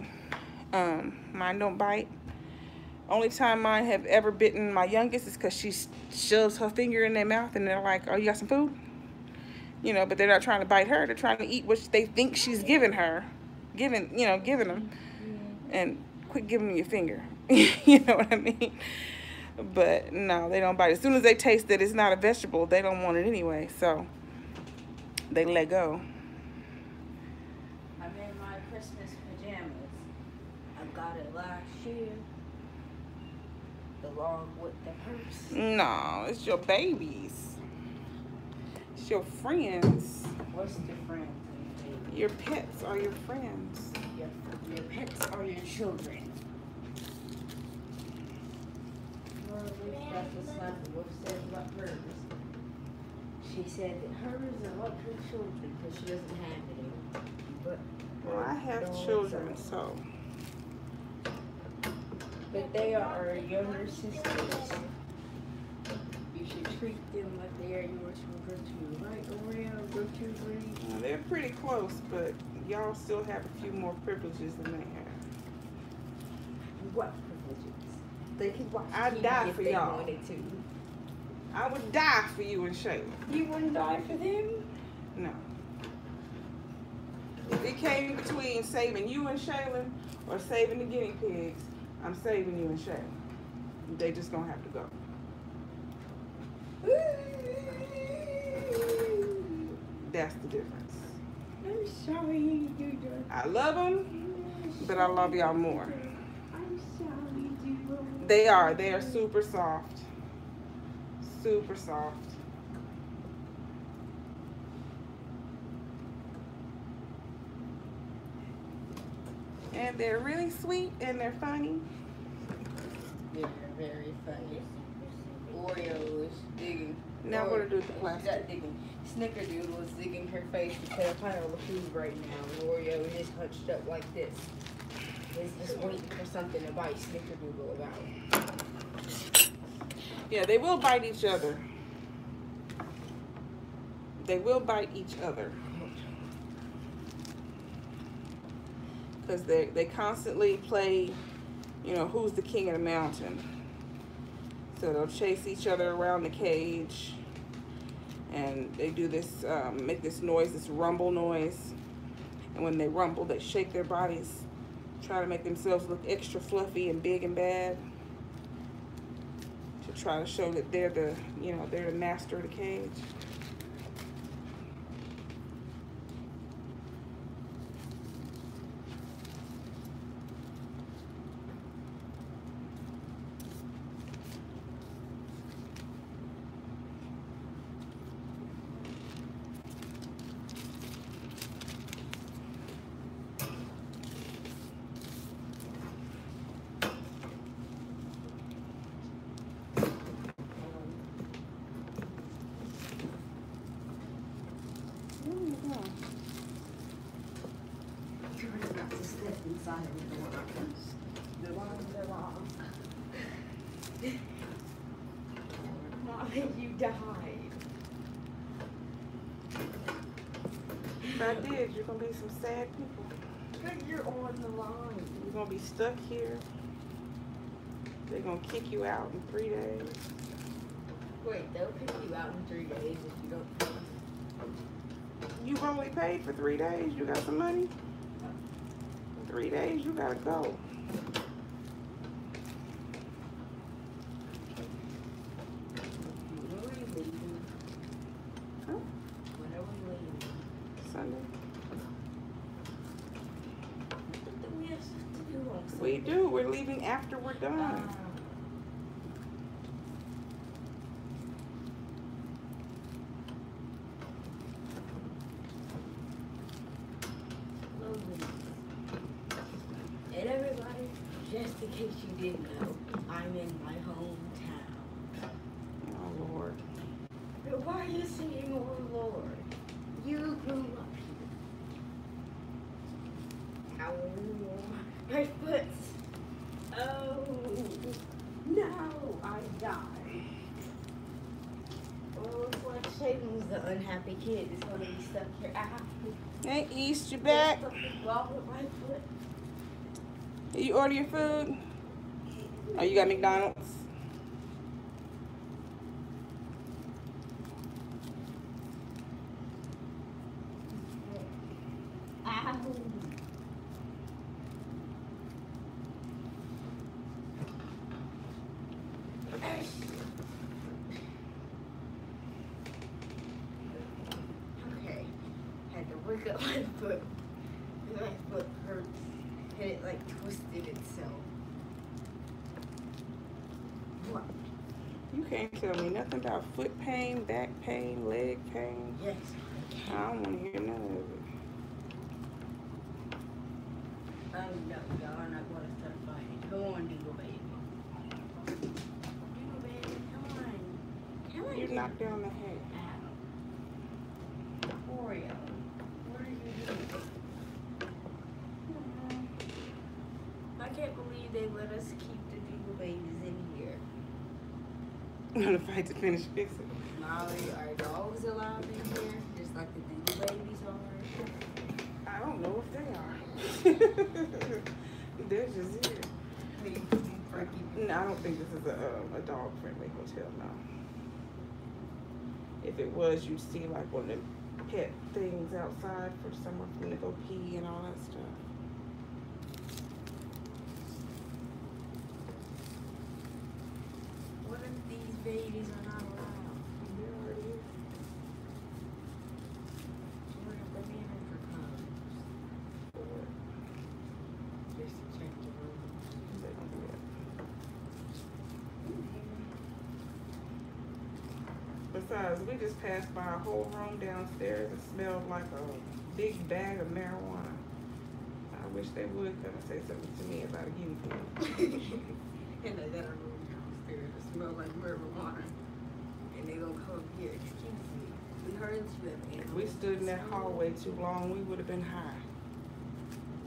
S1: mine don't bite. Only time mine have ever bitten my youngest is because she shoves her finger in their mouth and they're like, oh, you got some food? You know, but they're not trying to bite her. They're trying to eat what they think she's giving her. Giving them. And quit giving them your finger. You know what I mean? But no, they don't bite. As soon as they taste that it's not a vegetable, they don't want it anyway. So they let go.
S3: I'm in my Christmas pajamas. I got it last year. Along with the purse.
S1: No, it's your babies. It's your friends.
S3: What's the friends?
S1: Your pets are your friends.
S3: Your pets are your children. That's the son what said about hers. She said that hers are like her children because she doesn't have any. But
S1: well, I have children, so.
S3: But they are our younger sisters. You should treat them like they are yours from go to right around, go to green.
S1: They're pretty close, but y'all still have a few more privileges than they have.
S3: What privileges? They could watch
S1: I'd
S3: TV
S1: die
S3: if
S1: for
S3: they
S1: y'all.
S3: wanted to.
S1: I would die for you and Shayla.
S3: You wouldn't die for them?
S1: No. If it came between saving you and Shaylin or saving the guinea pigs, I'm saving you and Shaylin. They just gonna have to go. That's the difference.
S3: No, sorry you do that.
S1: I love them, but I love y'all more.
S3: I'm sorry you do that.
S1: They are super soft. Super soft. And they're really sweet and they're funny.
S3: They're very funny. Oreo is digging.
S1: Now what to do with the
S3: She's
S1: plastic?
S3: not digging. Snickerdoodle is digging her face instead of playing with the food right now. And Oreo is hunched up like this. He's just waiting for something to bite Snickerdoodle about.
S1: Yeah, they will bite each other. They will bite each other. Because they constantly play, you know, who's the king of the mountain. So they'll chase each other around the cage. And they do this, make this noise, this rumble noise. And when they rumble, they shake their bodies, try to make themselves look extra fluffy and big and bad. To try to show that they're the, you know, they're the master of the cage.
S3: You're about to step inside of the door. The alarms are off. Mom, you died.
S1: If I did, you're gonna be some sad people.
S3: But you're on the line.
S1: You're gonna be stuck here. They're gonna kick you out in 3 days.
S3: Wait, they'll kick you out in 3 days if you don't pay.
S1: You've only paid for 3 days. You got some money? In 3 days, you gotta go.
S3: When are we leaving?
S1: Huh?
S3: When are we leaving?
S1: Sunday.
S3: What do we have stuff to do on
S1: We
S3: Sunday?
S1: do. We're leaving after we're done.
S3: And everybody, just in case you didn't know, I'm in my hometown.
S1: Oh, Lord.
S3: But why are you singing Oh Lord? You grew up here. Ow, my foot. Oh, no, I died. Oh, it's like Shaden's the unhappy kid that's going to be stuck here. Ow.
S1: Hey, East, you back?
S3: Well, with my foot.
S1: You order your food? Oh, you got McDonald's?
S3: Ow. Okay, had to work up my foot. My foot hurts. And it like twisted itself. What?
S1: You can't tell me nothing about foot pain, back pain, leg pain.
S3: Yes.
S1: I don't want to hear none of it.
S3: Oh no, y'all are not going to start fighting. Come on, Doodle Baby. Doodle Baby, come on. Come on.
S1: You knocked down the head.
S3: Ow. Oreo, what are you doing? I can't believe they let us keep the Doodle Babies in here.
S1: I'm gonna fight to finish fixing.
S3: Molly, are dogs allowed in here? Just like the Doodle Babies are?
S1: I don't know if they are. They're just here. No, I don't think this is a dog-friendly hotel, no. If it was, you'd see like one of them pet things outside for somewhere for them to go pee and all that stuff.
S3: What if these babies are not allowed?
S1: They're already here.
S3: What if the manager comes?
S1: besides, we just passed by a whole room downstairs that smelled like a big bag of marijuana. I wish they would come and say something to me about a guinea pig.
S3: And they got a room downstairs that smell like marijuana. And they gonna come here. Excuse me. We heard you have animals.
S1: If we stood in that hallway too long, we would have been high.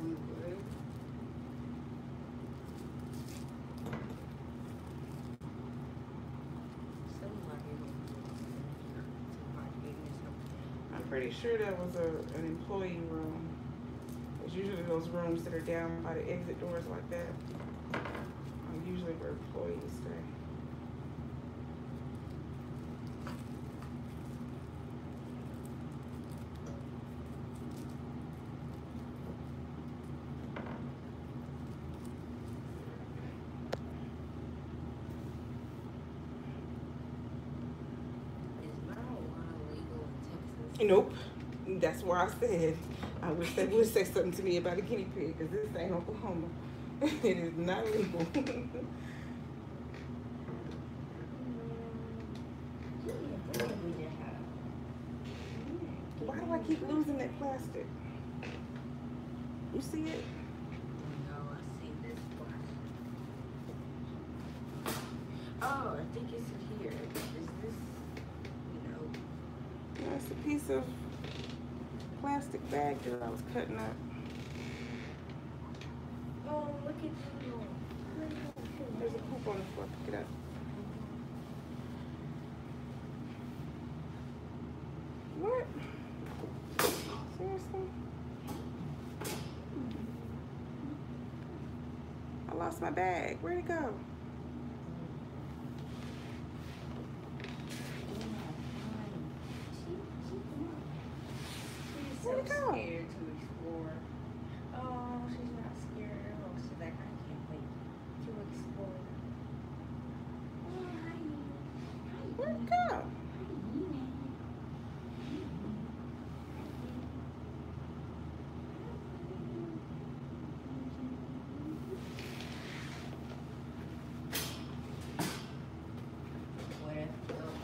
S3: We would.
S1: I'm pretty sure that was an employee room. It's usually those rooms that are down by the exit doors like that. Usually where employees stay. Nope. That's why I said I wish they would say something to me about a guinea pig, because this ain't Oklahoma. It is not legal. Why do I keep losing that plastic? You see it?
S3: No, I see this one. Oh, I think it's in here. Is this,
S1: That's a piece of plastic bag that I was cutting up.
S3: Oh, look at you.
S1: There's a poop on the floor. Pick it up. What? Seriously? I lost my bag. Where'd it go? Where'd it go?
S3: Scared to explore. Oh, she's not scared. Oh, she's like, I can't wait to explore.
S1: Where'd it go?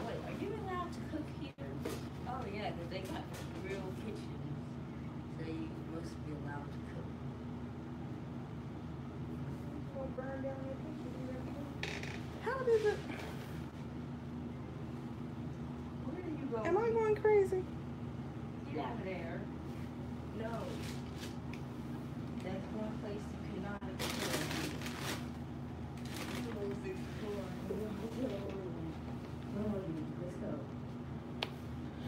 S3: What, are you allowed to cook here? Oh yeah, because they got real kitchens. So you must be allowed to cook.
S1: Gonna burn down your kitchen. How does it?
S3: Where are you going?
S1: Am I going crazy?
S3: Get out of there. No. That's one place you cannot explore. You always explore. Let's go. Where are you going?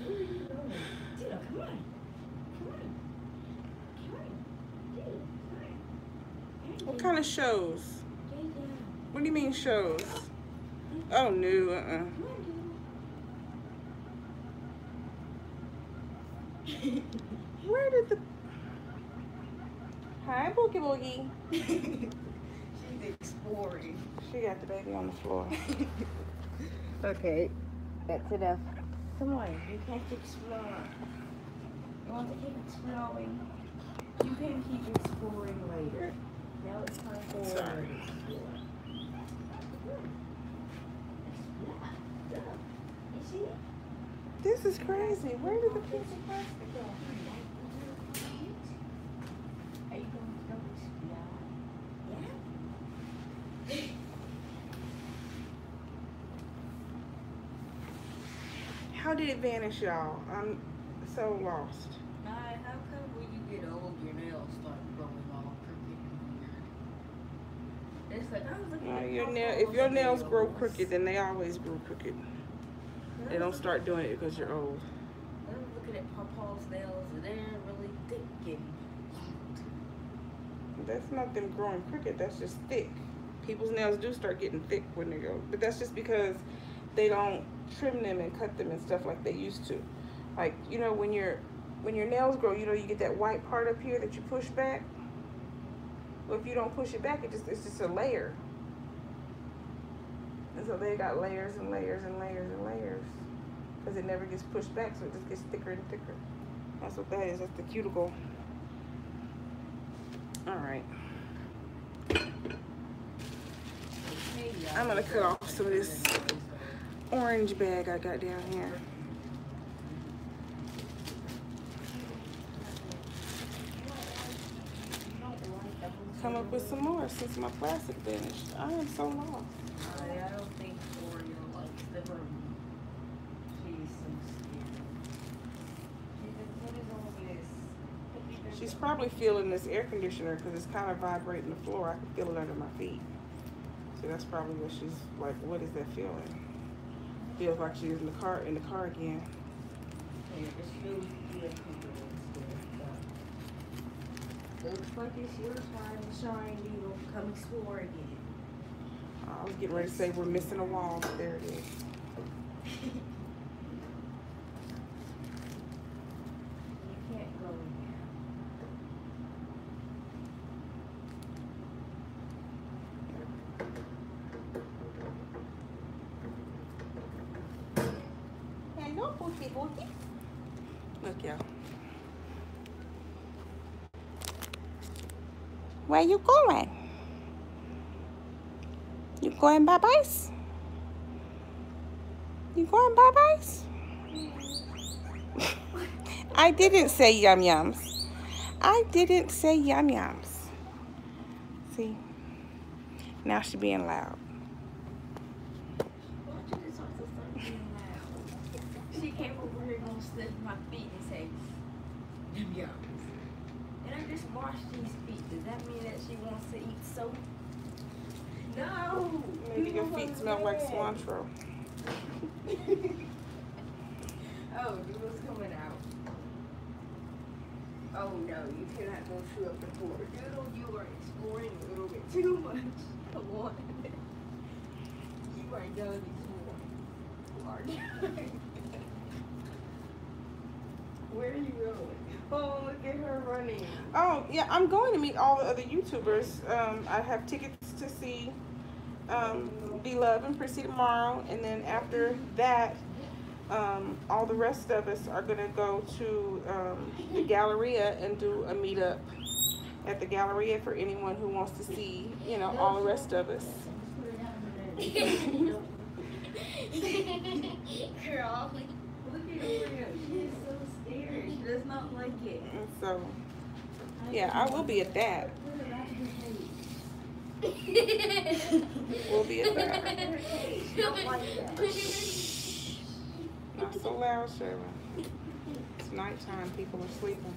S3: Tito, come on. Come on. Come on. Tito, come on.
S1: What kind of shows?
S3: Lay down.
S1: What do you mean shows? Oh no,
S3: Come on, Tito.
S1: Where did the... Hi, Boogie Boogie.
S3: She's exploring.
S1: She got the baby on the floor.
S3: Okay, that's enough. Come on, you can't explore. You want to keep exploring? You can keep exploring later. Now it's time for
S1: Sorry.
S3: explore. You see it?
S1: This is crazy. Where did the piece of plastic go?
S3: Are you going to go explore? Yeah?
S1: How did it vanish, y'all? I'm so lost.
S3: How come when you get old, your nails start growing all crooked and weird? It's like, I was looking at
S1: If your nails grow crooked, then they always grow crooked. They don't start doing it because you're old.
S3: I was looking at Papa's nails, and they're really thick and
S1: That's not them growing crooked. That's just thick. People's nails do start getting thick when they go, but that's just because they don't trim them and cut them and stuff like they used to. Like, when your nails grow, you get that white part up here that you push back. Well, if you don't push it back, it's just a layer. And so they got layers and layers and layers and layers because it never gets pushed back, so it just gets thicker and thicker. That's what that is. That's the cuticle. All right. I'm gonna cut off some of this orange bag I got down here. Come up with some more since my plastic finished. I am so lost.
S3: I don't think Oreo likes the room. She's so scared. What is all this?
S1: She's probably feeling this air conditioner because it's kind of vibrating the floor. I can feel it under my feet. So that's probably what she's like. What is that feeling? Feels like she's in the car again.
S3: Yeah, it feels good. Looks like it's your time to shine. You will come explore again.
S1: I was getting ready to say we're missing a wall, but there it is.
S3: You can't go in there.
S1: Hello, Booty Booty. Look, y'all. Where you going? You going bye-byes? You going bye-byes? I didn't say yum-yums. I didn't say yum-yums. See? Now she being loud.
S3: She came over here and sniff my feet and say, yum yums. And I just washed these feet. Does that mean that she wants to eat soap? No!
S1: Maybe your feet smell like cilantro.
S3: Oh, Doodle's coming out. Oh no, you cannot go chew up the floor. Doodle, you are exploring a little bit too much. Come on. You are done exploring. You are done. Where are you going? Oh, look at her running.
S1: Oh, yeah, I'm going to meet all the other YouTubers. I have tickets to see B-Love and Prissy tomorrow. And then after that, all the rest of us are going to go to the Galleria and do a meetup at the Galleria for anyone who wants to see, you know, all the rest of us.
S2: Girl.
S3: Look at Oreo. She is so scared. She does not like it.
S1: And so, yeah, I will be at that. We'll be at that.
S3: She don't like that.
S1: Not so loud, Shirley. It's nighttime. People are sleeping.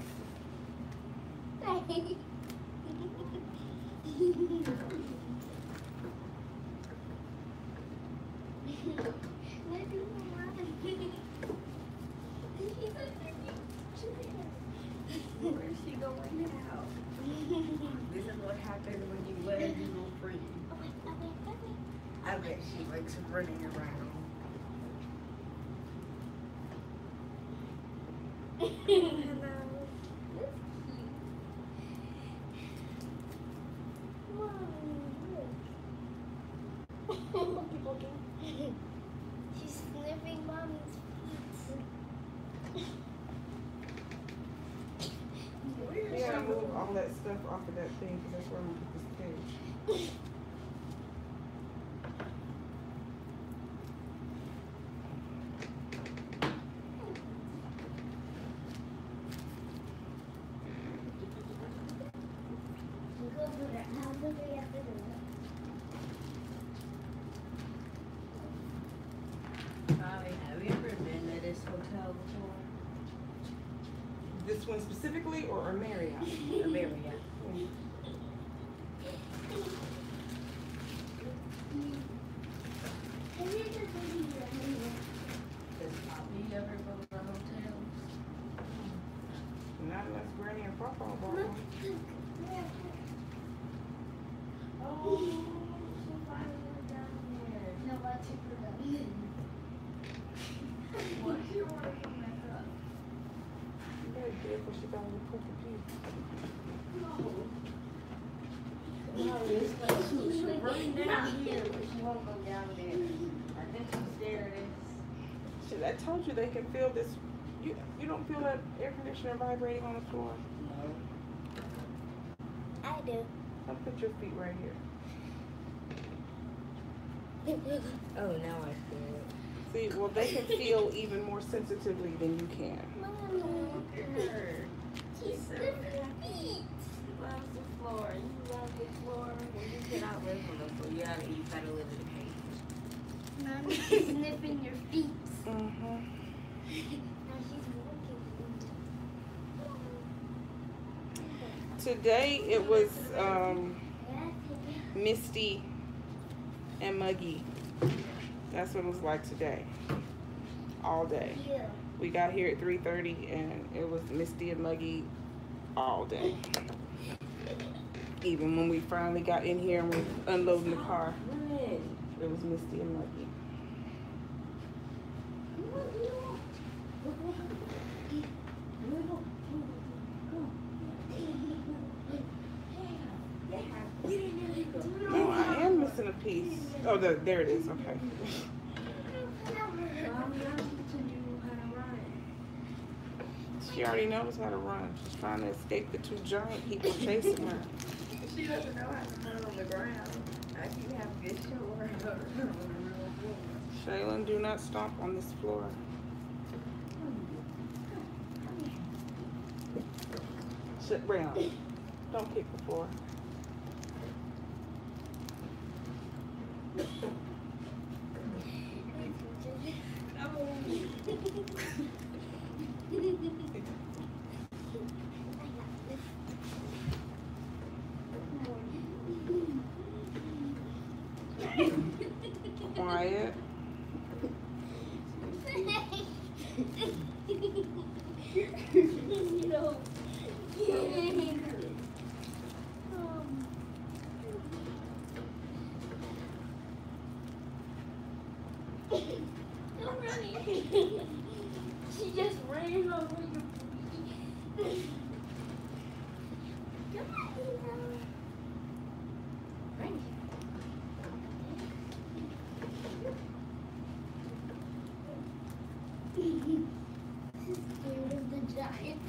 S3: Where is she going now? This is what happens when you let a doodle free. I bet she likes running around. Hello.
S2: She's sniffing mommy's feet.
S1: We gotta move all that stuff off of that thing because that's where I'm gonna put this page.
S2: Go do that. How do we have to do
S3: Have you ever been to this hotel before?
S1: This one specifically or a Marriott?
S3: A Marriott. Does Poppy ever go to hotels?
S1: Not unless Granny and Papa are born.
S3: Oh, she finally went down there.
S2: No, I took her down.
S3: What do you want to come back up?
S1: You better get it before she got with Cookie
S3: No, it's like she's running down here, but she won't go down there. I think she's scared of this.
S1: Shit, I told you they can feel this. You don't feel that air conditioner vibrating on the floor?
S3: No.
S2: I do.
S1: I'll put your feet right here.
S3: Oh, now I feel it.
S1: See, well, they can feel even more sensitively than you can.
S2: She's sniffing feet.
S3: Loves the floor. You love the floor. Well, you cannot live on the floor. You gotta live in the cage.
S2: Mommy, she's sniffing your feet.
S1: Mm-hmm.
S2: Now she's walking.
S1: Today it was misty and muggy. That's what it was like today. All day.
S2: Yeah.
S1: We got here at 3:30 and it was misty and muggy all day. Even when we finally got in here and we're unloading the car, it was misty and muggy. No, I am missing a piece. Oh, there it is. Okay. She already knows how to run. She's trying to escape the two giant people chasing her.
S3: She doesn't know how to run on the ground. I keep having to show her how to run on the real floor.
S1: Shaylin, do not stomp on this floor. Sit down. Don't kick the floor. Quiet.
S2: She just ran over your feet. Scared of the giant.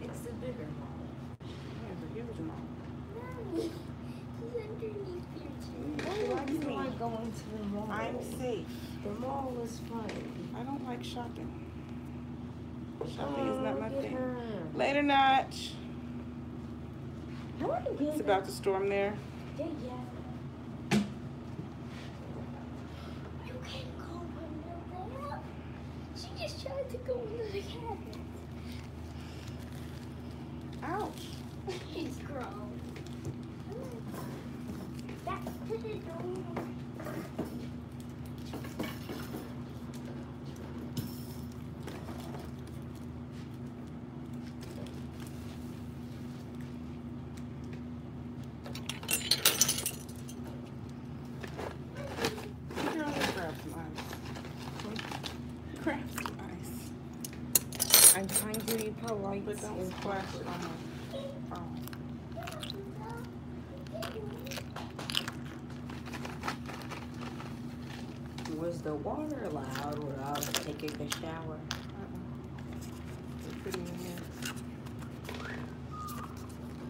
S3: It's the bigger mall.
S1: Yeah, it's a huge mall.
S2: Mommy, she's underneath your chair.
S3: Why do you like going to the mall?
S1: I'm safe.
S3: The mall is fun.
S1: I don't like shopping. Shopping is not my
S3: Look at
S1: thing.
S3: her.
S1: Later, Notch.
S3: I want to get
S1: It's about to storm there.
S3: Yeah.
S2: You can't go under there. She just tried to go into the cabinet.
S1: Ouch.
S2: She's grown. Back to the door.
S1: Girl, let's grab some ice. Grab some ice.
S3: I'm trying to be polite.
S1: But don't splash it on my phone.
S3: Was the water loud when I was taking a shower?
S1: It's pretty in here.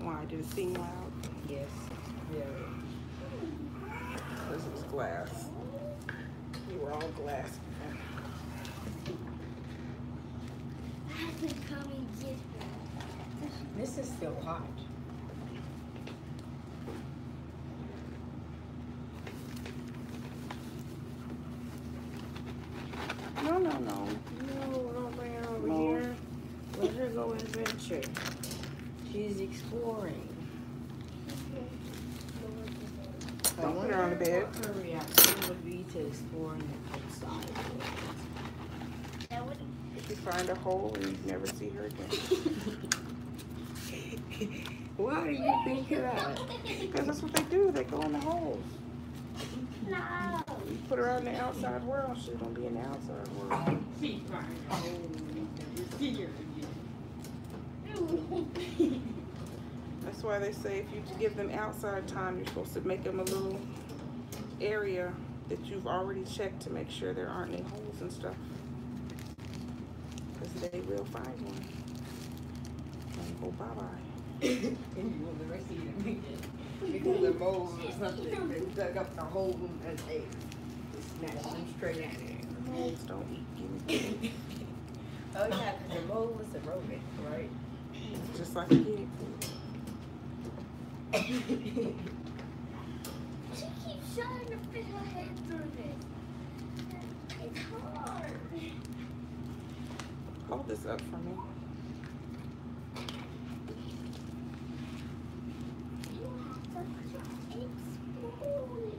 S1: Why? Did it seem loud?
S3: Yes. Very.
S1: This is glass. You were all glass.
S2: I have to come and get her.
S3: This is still hot.
S1: No.
S3: No, don't bring her over
S1: No.
S3: here. Let her go adventure. She's exploring.
S1: Don't put her on the bed.
S3: Her reaction would be to exploring the outside.
S2: That would.
S1: If you find a hole and you never see her again.
S3: Why do you think of that?
S1: Because that's what they do. They go in the holes.
S2: No.
S1: You put her out in the outside world, she's gonna be in the outside world.
S3: She find a hole and never see her again.
S1: That's why they say if you give them outside time, you're supposed to make them a little area that you've already checked to make sure there aren't any holes and stuff. Because they will find one. And go bye-bye.
S3: And you will never see them again. Because the moles or something that dug up the hole and they snatched them straight at it.
S1: Moles don't eat guinea pigs.
S3: Oh yeah, because the mole is a rodent, right?
S1: It's just like a guinea pig.
S2: She keeps trying to fit her head through this. It's hard.
S1: Hold this up for me.
S2: You have to explode.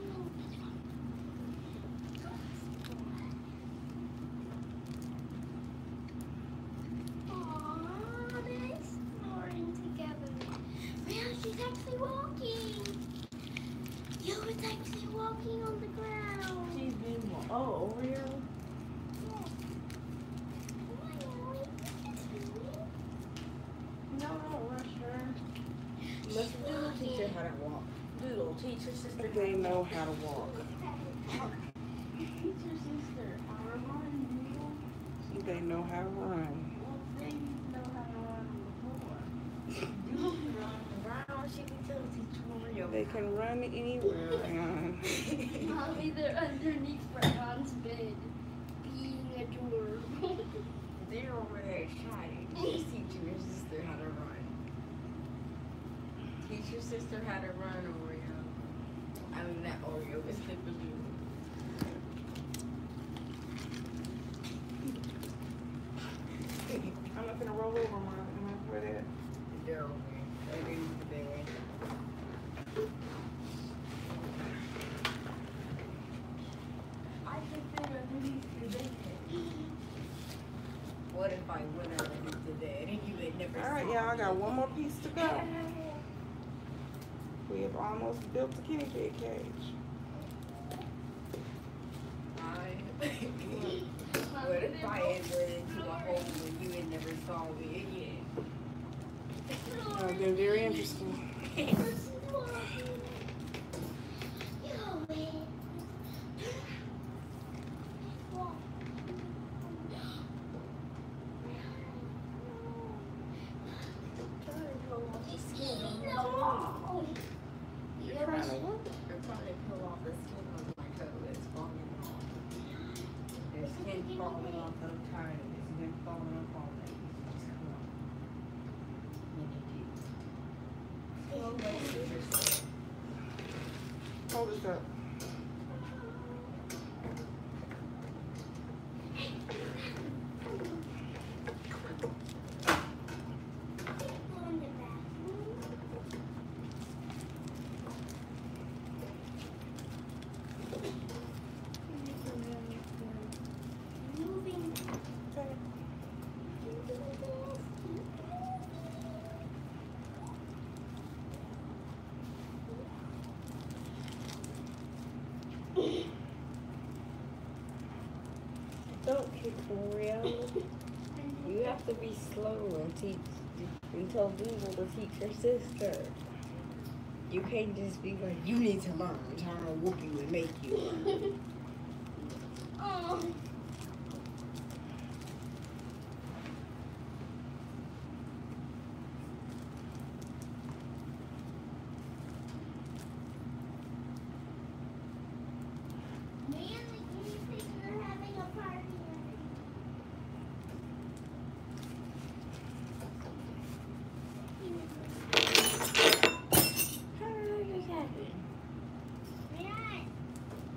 S2: Aww, they're exploring together. Man, she's actually walking. Yo, it's actually walking on the ground.
S3: She's been, oh, Oreo? No, don't rush her. Let's teach her how to walk. Doodle, teach her sister.
S1: They know how to walk.
S3: Teach her sister how to run, Doodle.
S1: They know how to run.
S3: Well, they know how to run before. Doodle can run around. She can still teach Oreo.
S1: They can run anywhere.
S2: Mommy, they're underneath Ron's bed, being adorable.
S3: They're over there shy. Just teach your sister how to run. Teach your sister how to run, Oreo. I mean, not Oreo, it's Clipper Doodle.
S1: I'm not gonna roll over, Mom. I'm gonna put it.
S3: They're over there. They're in the bed.
S2: I can fit underneath your bed.
S3: What if I went underneath the bed and you had never
S1: All right,
S3: saw
S1: y'all. I
S3: me?
S1: got one more piece to go. We have almost built the guinea pig cage.
S3: What if I had went into a hole and you had never saw me again?
S1: That would have been very interesting. You're trying to what?
S3: They're trying to pull off the skin of my toe that's falling off. There's skin falling off, I'm tired of it. It's been falling off all day. It's come off.
S1: Hold this up.
S3: Don't kick Oreo. You have to be slow and tell Doodle to teach your sister. You can't just be like, you need to learn. I'm trying to whoop you and make you learn.
S2: Oh.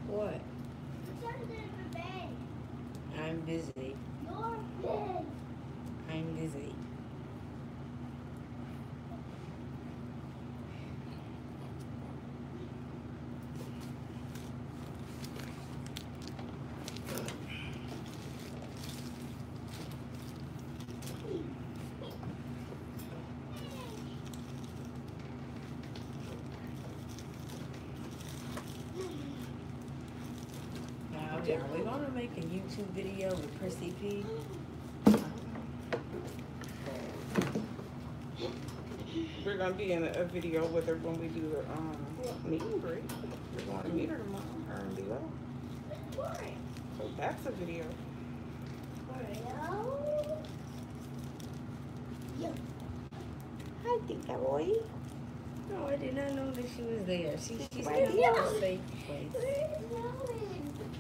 S3: What?
S2: What's under the bed?
S3: Yeah, we're gonna make a YouTube video with Chrissy P.
S1: We're gonna be in a video with her when we do the meet and greet. We're going to meet her tomorrow, her and Lilo. So that's a video.
S3: Hi, Tinka boy. No, I did not know that she was there. She's in
S2: Where's
S3: a
S2: Yellow?
S3: safe place.
S2: Where's Yellow?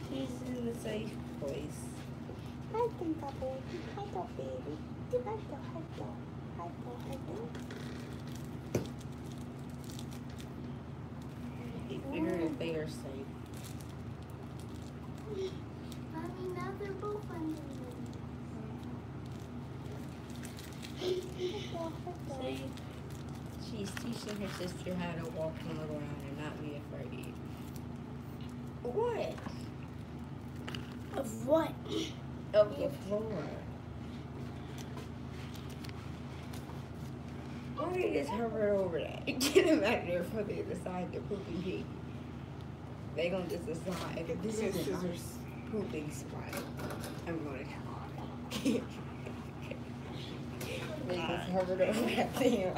S3: She's in a safe place.
S2: Hi, Tinka boy. Hi, dog baby. Hi, dog. Hi, dog. Hi, dog. Hi, dog.
S3: He figured if they are safe.
S2: Mommy, now they're both under
S3: See? She's teaching her sister how to walk on the ground and not be afraid. What?
S2: Of what?
S3: Of the floor. Why don't you just hover over that? Get him out there before they decide to poop and pee. They gonna just decide if this is a nice pooping spot. I'm gonna try. They just hovered over that thing.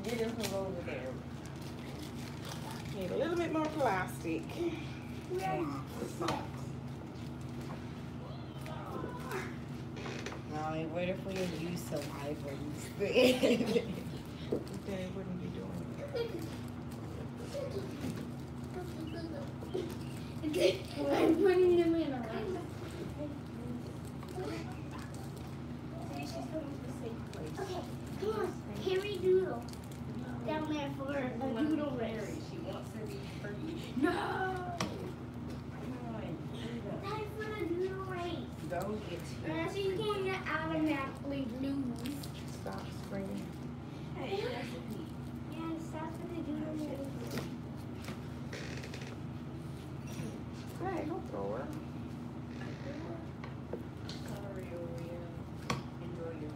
S3: Get him from over there.
S1: Need a little bit more plastic.
S3: Molly, what if we use saliva instead?
S1: They wouldn't be doing it.
S2: I'm putting them in a Okay, come on. Harry Doodle. Down there for a doodle race.
S3: She wants to be free.
S2: No!
S3: Come on,
S2: Time for the doodle race.
S3: go get
S2: So you can't automatically lose.
S1: Stop screaming.
S3: Hey, recipe.
S2: Yeah, stop for the doodle race.
S1: Hey, don't throw her.
S3: Sorry, Oreo. Enjoy your.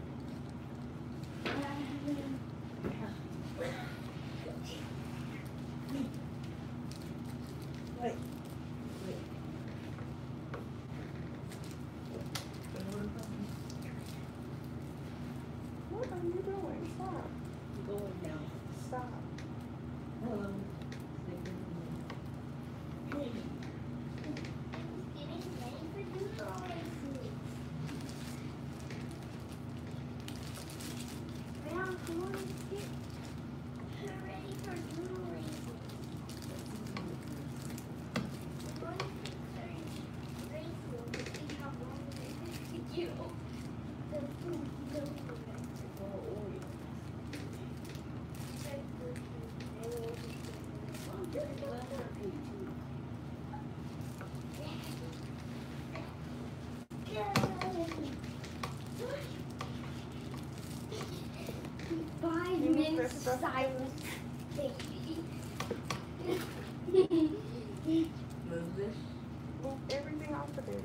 S3: Wait.
S1: What are you doing? Stop.
S3: Going down.
S1: Stop.
S3: Hello.
S2: Getting ready for doodle races. Round four, get ready for doodle races. We're going to fix our races to see how long they take you. The food goes Five minutes of silence, baby.
S3: Move this.
S1: Move everything off the bed.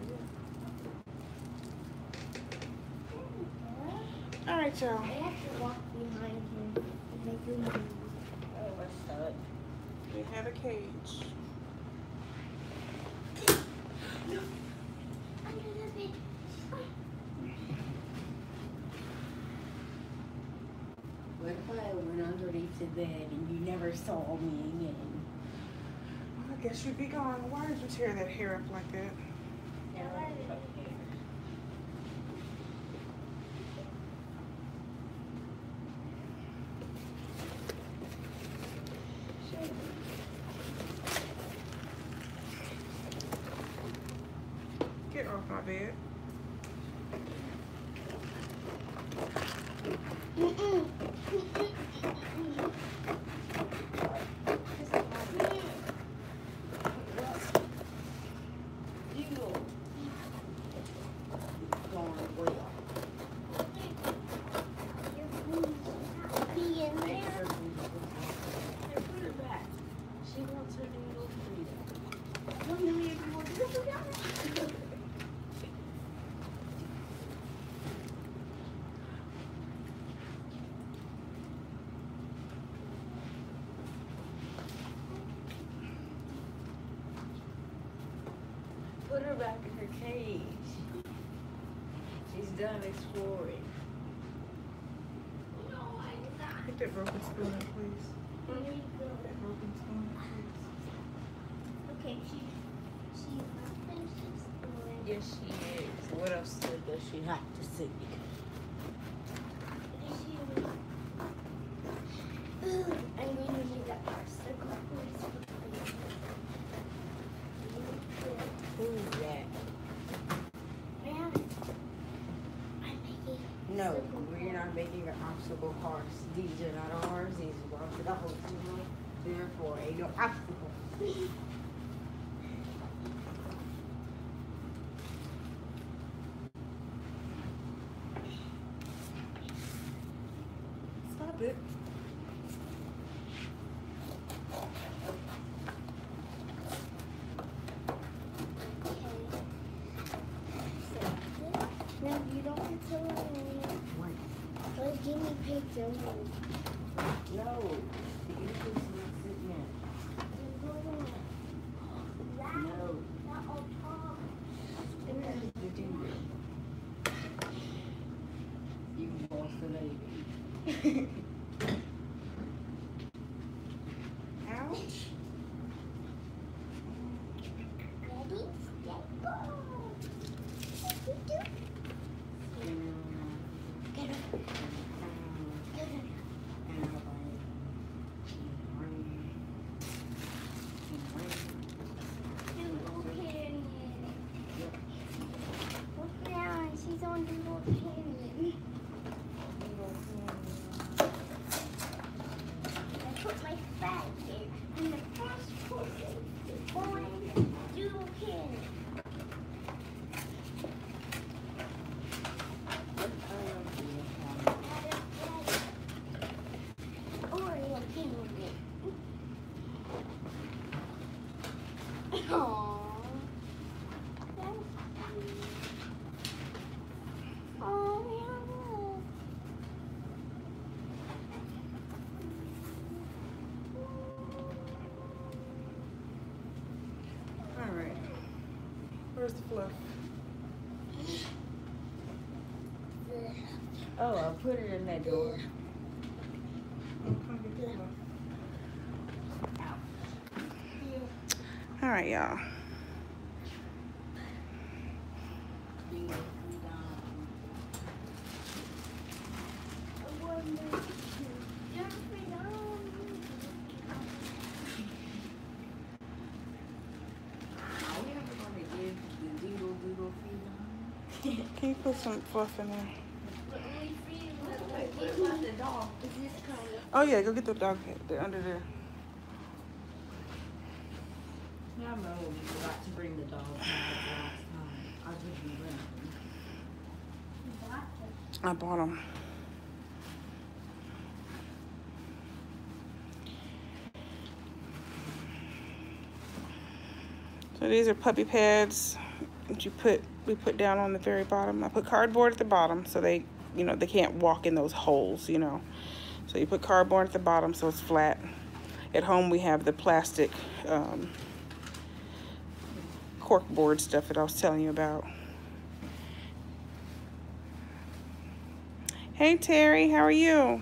S1: All right, y'all.
S2: I have to walk behind him and make him move.
S3: Oh, what's that?
S1: We have a cage.
S2: Under the bed.
S3: What if I went underneath the bed and you never saw me again?
S1: Well, I guess you'd be gone. Why did you tear that hair up like that? Get off my bed.
S2: Be in there.
S3: She wants her noodle freedom.
S2: Don't know if you want to do that.
S3: cage. She's done exploring.
S2: No, I'm not.
S1: Get that broken spoon, please.
S2: Here you go.
S1: That broken spoon, please.
S2: Okay, she's not finished exploring.
S3: Yes, she is. What else does she have to see?
S2: Ooh, I'm going to do that first. The cornflakes.
S3: Who's that?
S2: Yeah. I'm making.
S3: No, we're not making an obstacle course. These are not ours. These belong to the host. Therefore, ain't no obstacle.
S1: Stop it.
S2: Now you don't have to learn.
S3: What?
S2: Those guinea pigs are weird.
S3: No. The eagle's not sitting there. No.
S2: Not on top.
S3: Where's the dingo? You lost the baby.
S1: Ouch.
S2: Ready? Steady, go. Get up. Get up. Look down, she's on Doodle Canyon. I put my flag here, and the first person is going Doodle Canyon. Oreo Canyon. Aww. That's cute. Oh, yeah.
S1: All right. Where's the fluff?
S3: Oh, I'll put it in that door.
S1: Come get the fluff. All right, y'all.
S3: Are we ever going to give the dingle doodle feed
S1: Can you put some fluff in there?
S3: What about the dog?
S1: Oh yeah, go get the dog head. They're under there.
S3: Yeah, I remember we forgot to bring the dog last time. I didn't bring them.
S1: I bought them. So these are puppy pads that we put down on the very bottom. I put cardboard at the bottom so they, they can't walk in those holes, So you put cardboard at the bottom so it's flat. At home we have the plastic cork board stuff that I was telling you about. Hey Terry, how are you?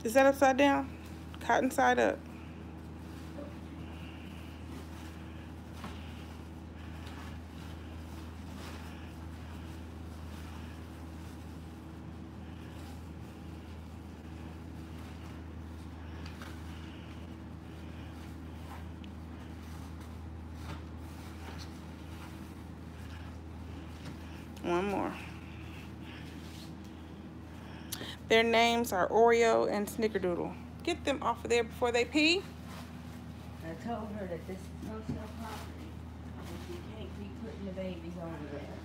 S1: Is that upside down? Cotton side up. One more. Their names are Oreo and Snickerdoodle. Get them off of there before they pee.
S3: I told her that this is wholesale property. And she can't be putting the babies over there.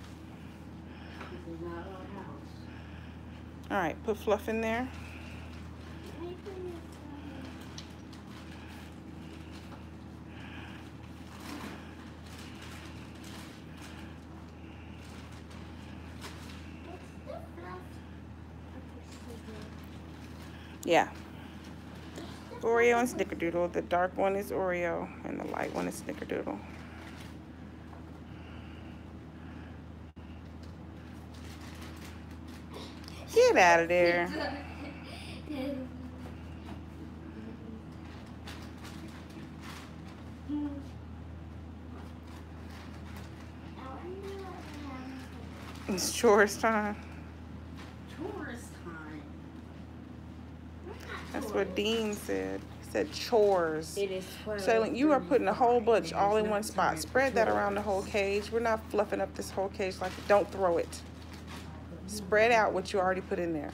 S3: This is not our house.
S1: All right, put Fluff in there. Yeah. Oreo and Snickerdoodle. The dark one is Oreo and the light one is Snickerdoodle. Get out of there. It's chores time.
S3: Chores time.
S1: That's what Dean said. He said chores.
S3: It is 12.
S1: Shaylin, you are putting a whole bunch all in one spot. Spread that around the whole cage. We're not fluffing up this whole cage like it. Don't throw it. Spread out what you already put in there.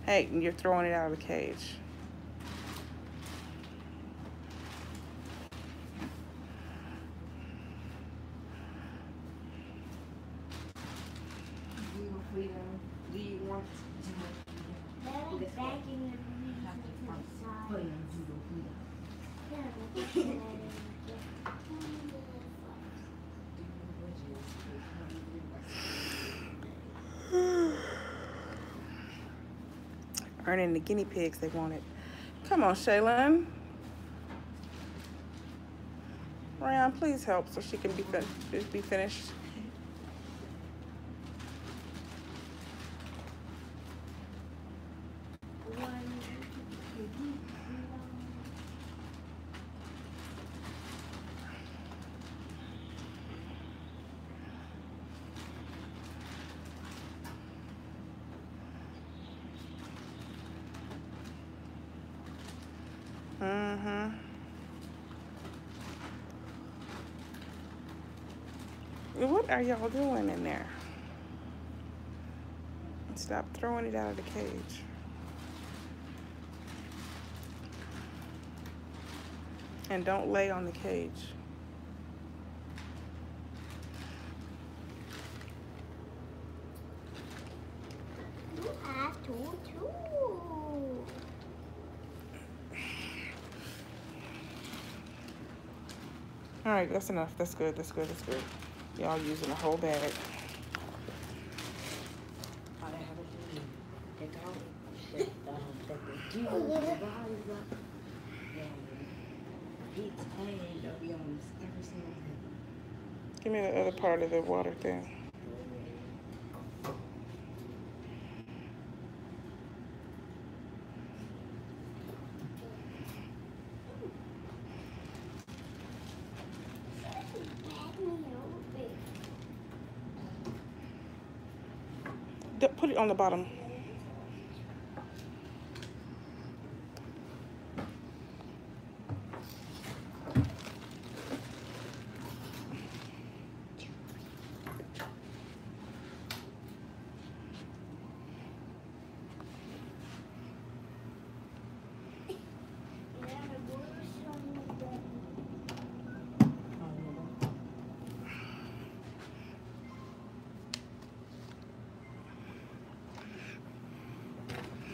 S1: Hey, you're throwing it out of the cage.
S3: Do you want
S1: Earning the guinea pigs they wanted. Come on, Shaylin. Ryan, please help so she can be finished. What are y'all doing in there? Stop throwing it out of the cage. And don't lay on the cage.
S2: You have to too.
S1: All right, that's enough. That's good. That's good. That's good. Y'all using the whole bag. Give me the other part of the water thing. Put it on the bottom.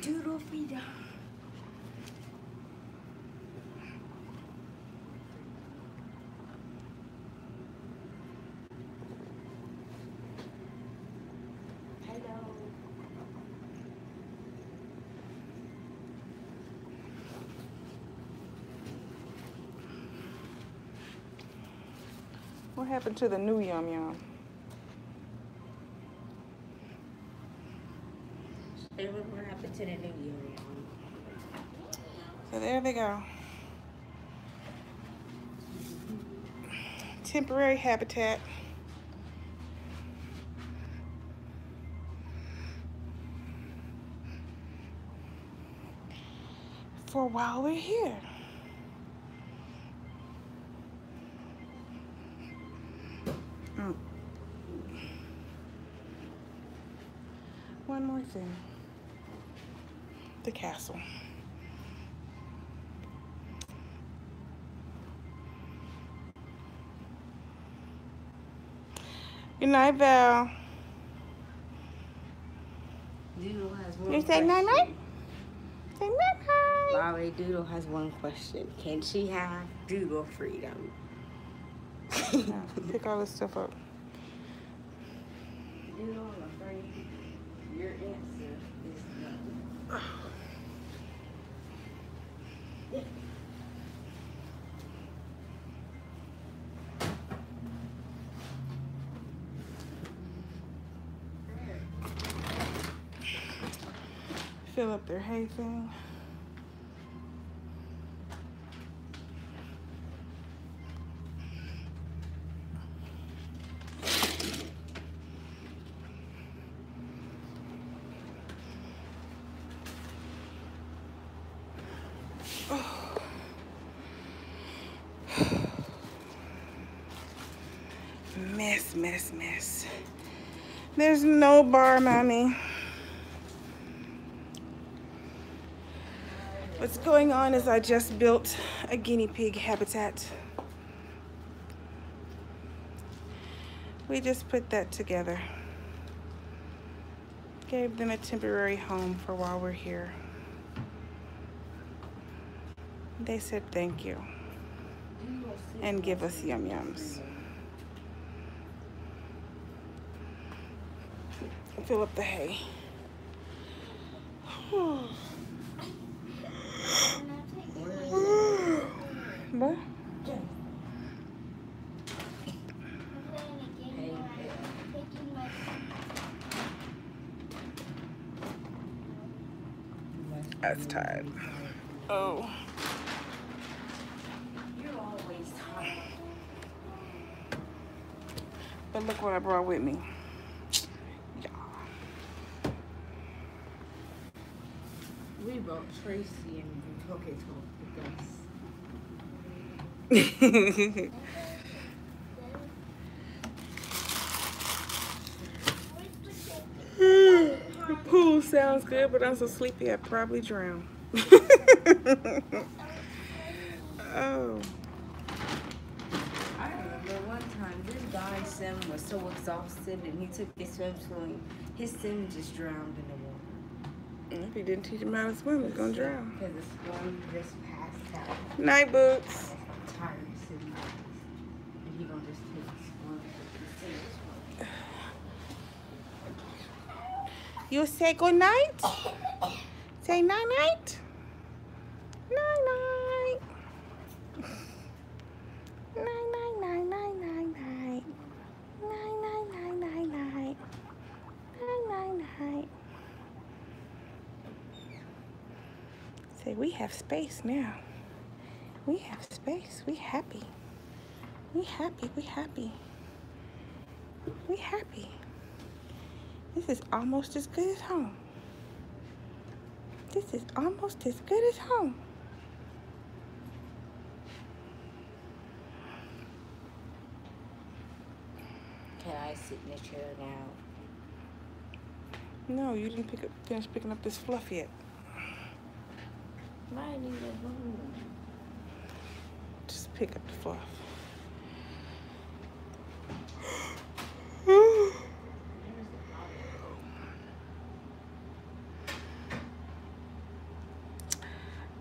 S3: Doodle feeder.
S2: Hello.
S1: What happened to the new Yum Yum?
S3: What happened to the new Yum Yum?
S1: So there they go. Temporary habitat. For while we're here. One more thing. The castle. Good night, Val.
S3: Doodle has one
S1: You say
S3: question.
S1: night night? Say night night.
S3: Bobby, Doodle has one question. Can she have Doodle freedom?
S1: Pick all this stuff up.
S3: Doodle, I'm afraid. Your answer is no.
S1: Fill up their hay thing. Mess, mess, mess. There's no bar, mommy. What's going on is I just built a guinea pig habitat. We just put that together. Gave them a temporary home for while we're here. They said thank you and give us yum yums. Fill up the hay. What? That's tired. Oh.
S3: You're always tired.
S1: But look what I brought with me.
S3: We brought Tracy and Kentucky with us.
S1: The pool sounds good, but I'm so sleepy I'd probably drown. Oh.
S3: I remember one time this guy Sim was so exhausted and he took his swim swing. His Sim just drowned in the water.
S1: If you didn't teach him how to swim, he's gonna drown.
S3: Because the swan just passed out.
S1: Night boots.
S3: I'm tired of sitting there. And he gonna just take the swan and
S1: You say good night? Say night night. Night night. Night night night night night night. Night night night night night. Night night night. Say we have space now. We have space. We happy. We happy. We happy. We happy. This is almost as good as home. This is almost as good as home.
S3: Can I sit in the chair now?
S1: No, you didn't finish picking up this fluff yet.
S3: I need a room.
S1: Just pick up the fluff.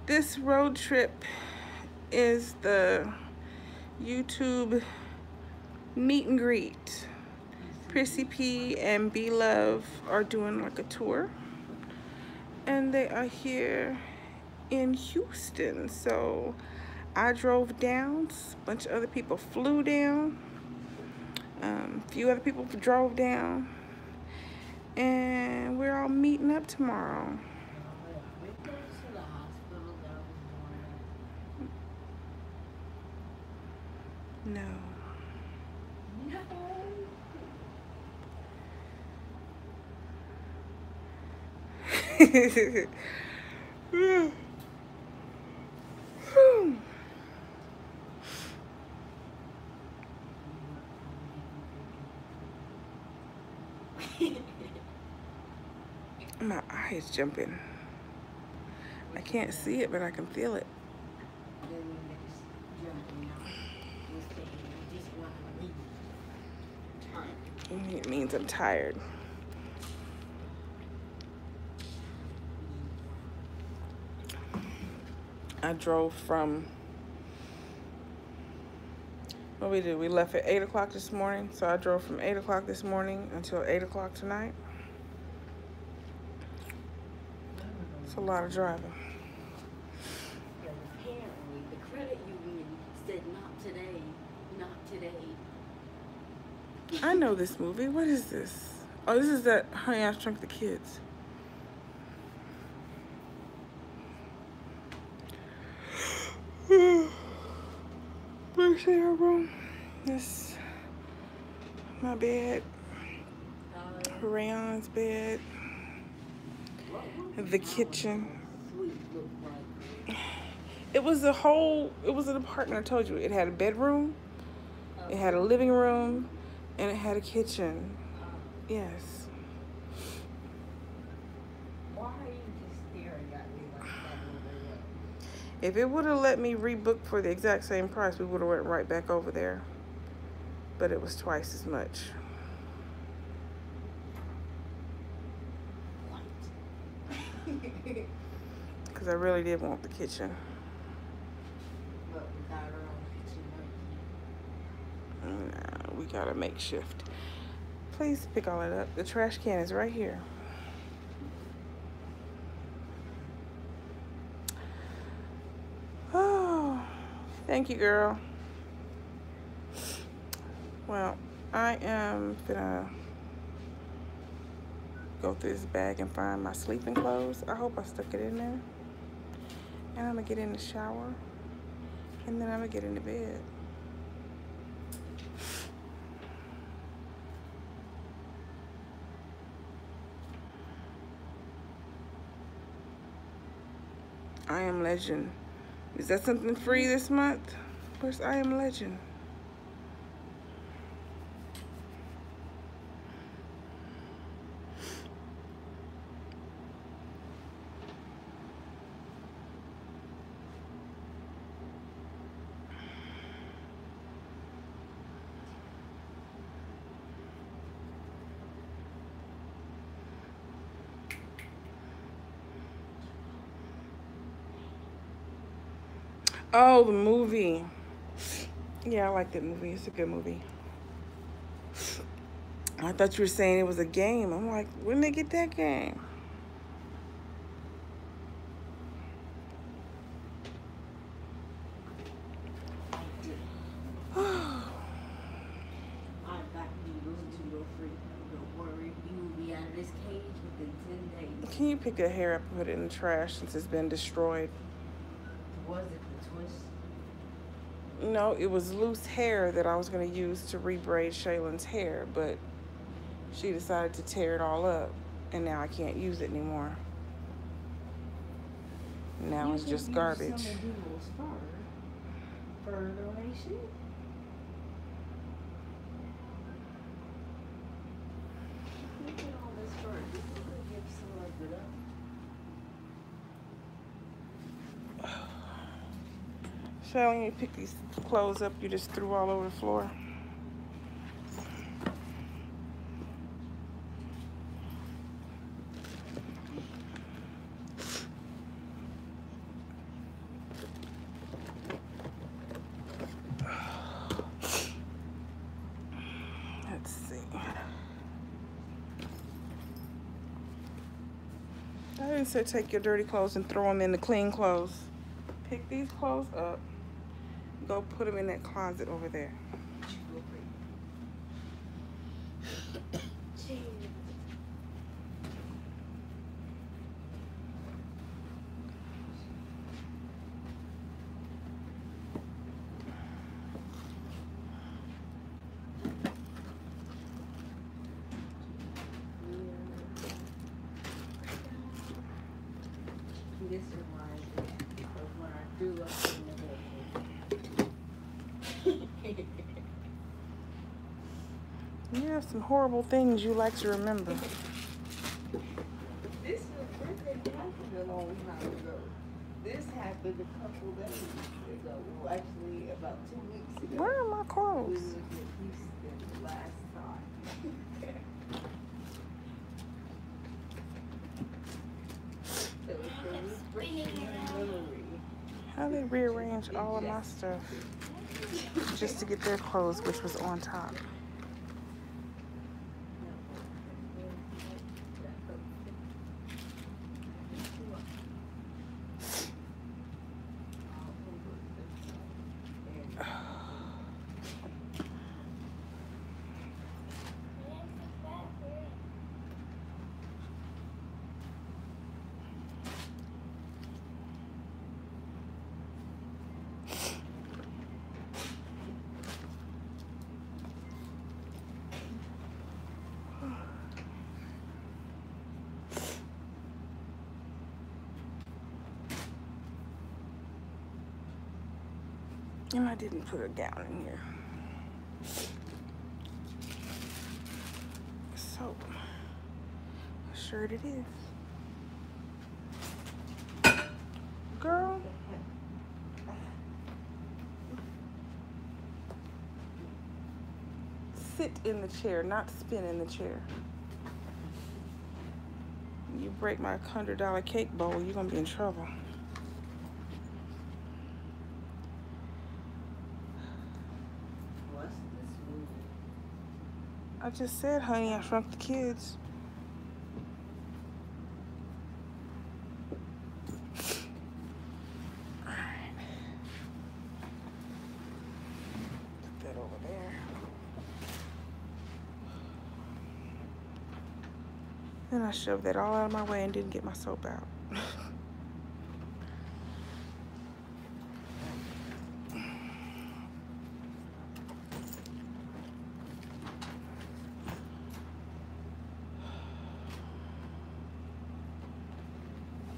S1: This road trip is the YouTube meet and greet. Prissy P and B Love are doing like a tour, and they are here in Houston. So I drove down, a bunch of other people flew down, a few other people drove down, and we're all meeting up tomorrow. No. My eye is jumping. I can't see it, but I can feel it. It means I'm tired. I drove from, what we did, we left at 8 o'clock this morning. So I drove from 8 o'clock this morning until 8 o'clock tonight. lot of driving.
S3: But apparently, the credit union said not today, not today.
S1: I know this movie. What is this? Oh, this is that Honey, I Shrunk the Kids. Where's your room? This my bed. Rayon's bed. The kitchen. It was an apartment. I told you it had a bedroom, it had a living room, and it had a kitchen. Yes.
S3: Why are you just staring at me like that?
S1: If it would have let me rebook for the exact same price, we would have went right back over there. But it was twice as much. Because I really did want the kitchen.
S3: But we got our own kitchen.
S1: No, we got a makeshift. Please pick all that up. The trash can is right here. Oh, thank you, girl. Well, I am gonna go through this bag and find my sleeping clothes. I hope I stuck it in there. And I'm gonna get in the shower. And then I'm gonna get into bed. I Am Legend. Is that something free this month? Where's I Am Legend? Oh, the movie. Yeah, I like that movie. It's a good movie. I thought you were saying it was a game. I'm like, when did they get that game?
S3: I'm back noodles to free. Don't worry, you will be out of this cage within 10 days.
S1: Can you pick a hair up and put it in the trash since it's been destroyed?
S3: Was it the twist?
S1: No, it was loose hair that I was going to use to rebraid Shaylin's hair, but she decided to tear it all up, and now I can't use it anymore. Now it's just garbage.
S3: Some of Doodle's for a donation. Look at all this fur. You could give some of it up.
S1: Shaylin, you pick these clothes up you just threw all over the floor. Let's see. I didn't say take your dirty clothes and throw them in the clean clothes. Pick these clothes up. Go put them in that closet over there.
S3: This reminds me of when I threw up in the hole.
S1: You have some horrible things you like to remember.
S3: This didn't happen a long time ago. This happened a couple days ago. Well, actually, about 2 weeks ago.
S1: Where are my
S3: We
S1: clothes?
S3: was at Houston the last time. So it's
S2: Spinning around.
S1: How they rearrange all of my stuff just to get their clothes, which was on top. And I didn't put a gown in here. So, a shirt it is. Girl. Sit in the chair, not spin in the chair. You break my $100 cake bowl, you're gonna be in trouble.
S3: What's this movie?
S1: I just said, honey, I shrunk the kids. Alright. Put that over there. Then I shoved that all out of my way and didn't get my soap out.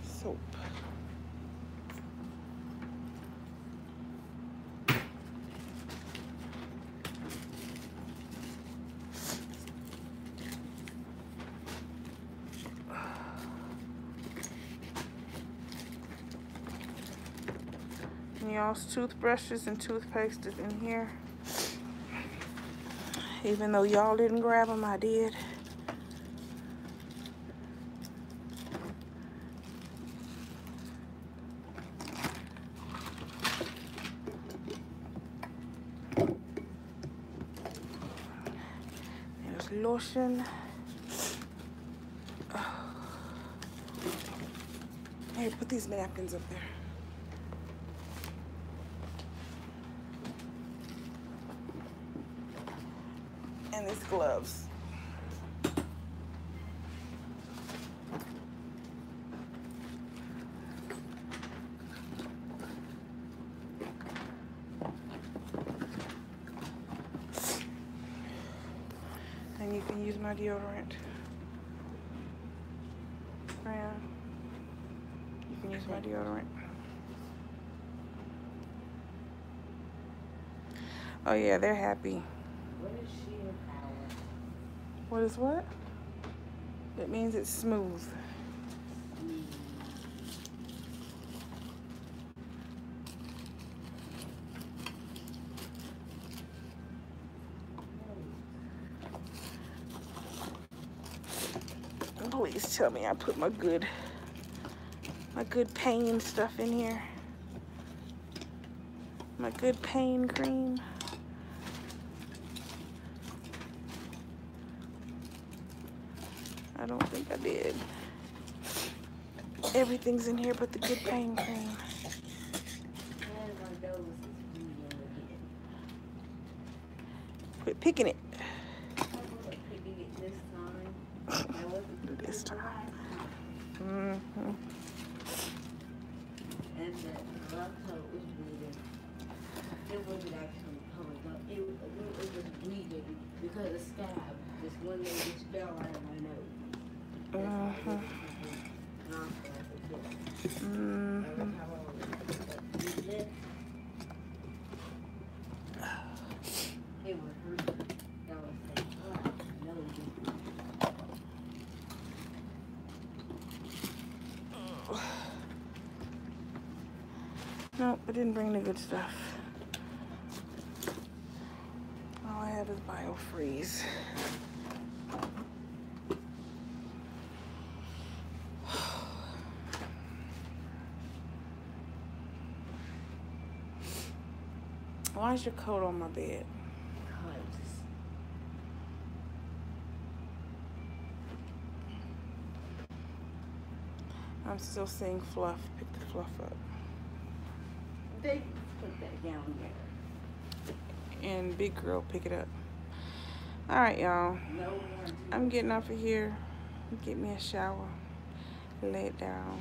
S1: Soap. And y'all's toothbrushes and toothpaste is in here. Even though y'all didn't grab them, I did. There's lotion. Hey, put these napkins up there. And these gloves. And you can use my deodorant. Yeah. You can use my deodorant. Oh yeah, they're happy.
S3: What is sheer power?
S1: What is what? It means it's smooth. Please tell me I put my good pain stuff in here. My good pain cream. I don't think I did. Everything's in here but the good pain cream. Quit picking it. This time. Mm-hmm.
S3: And the love coat was bleeding. It wasn't actually coming up. It was bleeding because of scab. This one day just fell out of my nose.
S1: Mm-hmm. Mm-hmm.
S3: It was hurt. That was like, oh, no.
S1: Nope, I didn't bring the good stuff. All I have is BioFreeze. Why is your coat on my bed? I'm still seeing fluff. Pick the fluff up.
S3: They put that down there.
S1: And big girl, pick it up. All right, y'all.
S3: No,
S1: I'm getting off of here. Get me a shower. Lay it down.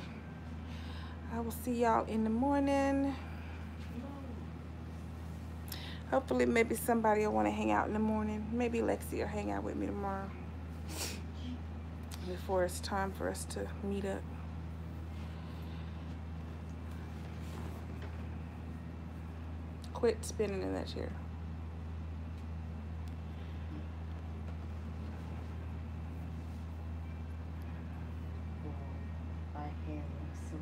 S1: I will see y'all in the morning. Hopefully, maybe somebody will want to hang out in the morning. Maybe Lexi will hang out with me tomorrow. Before it's time for us to meet up. Quit spinning in that chair.
S3: My hair looks so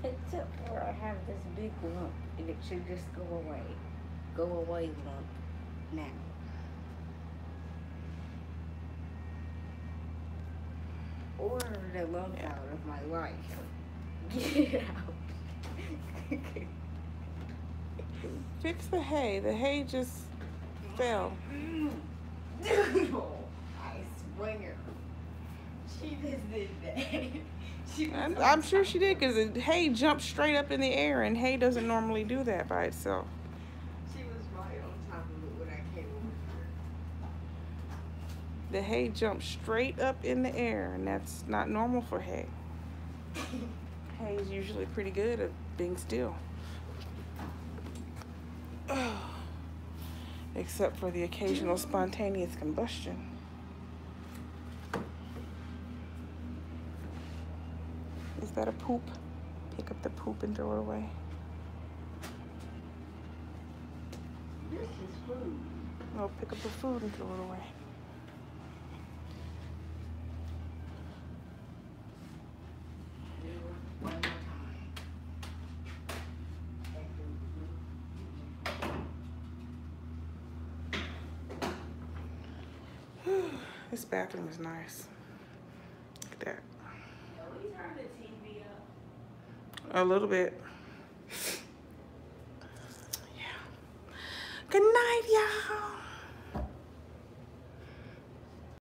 S3: fun. Except for I have this big lump and it should just go away. Go away, lump. Now. Or the lump out of my life. Get it out.
S1: Fix the hay. The hay just fell.
S3: Doodle, I swear. She just did that.
S1: I'm sure she did, because the hay jumped straight up in the air, and hay doesn't normally do that by itself.
S3: She was right on top of it when I came over here.
S1: The hay jumped straight up in the air, and that's not normal for hay. Hay is usually pretty good at being still. Except for the occasional spontaneous combustion. Is that a poop? Pick up the poop and throw it away.
S3: This is food.
S1: No, pick up the food and throw it away.
S3: One more time.
S1: This bathroom is nice. Look at that.
S3: We turned the TV up.
S1: A little bit. Yeah. Good night, y'all.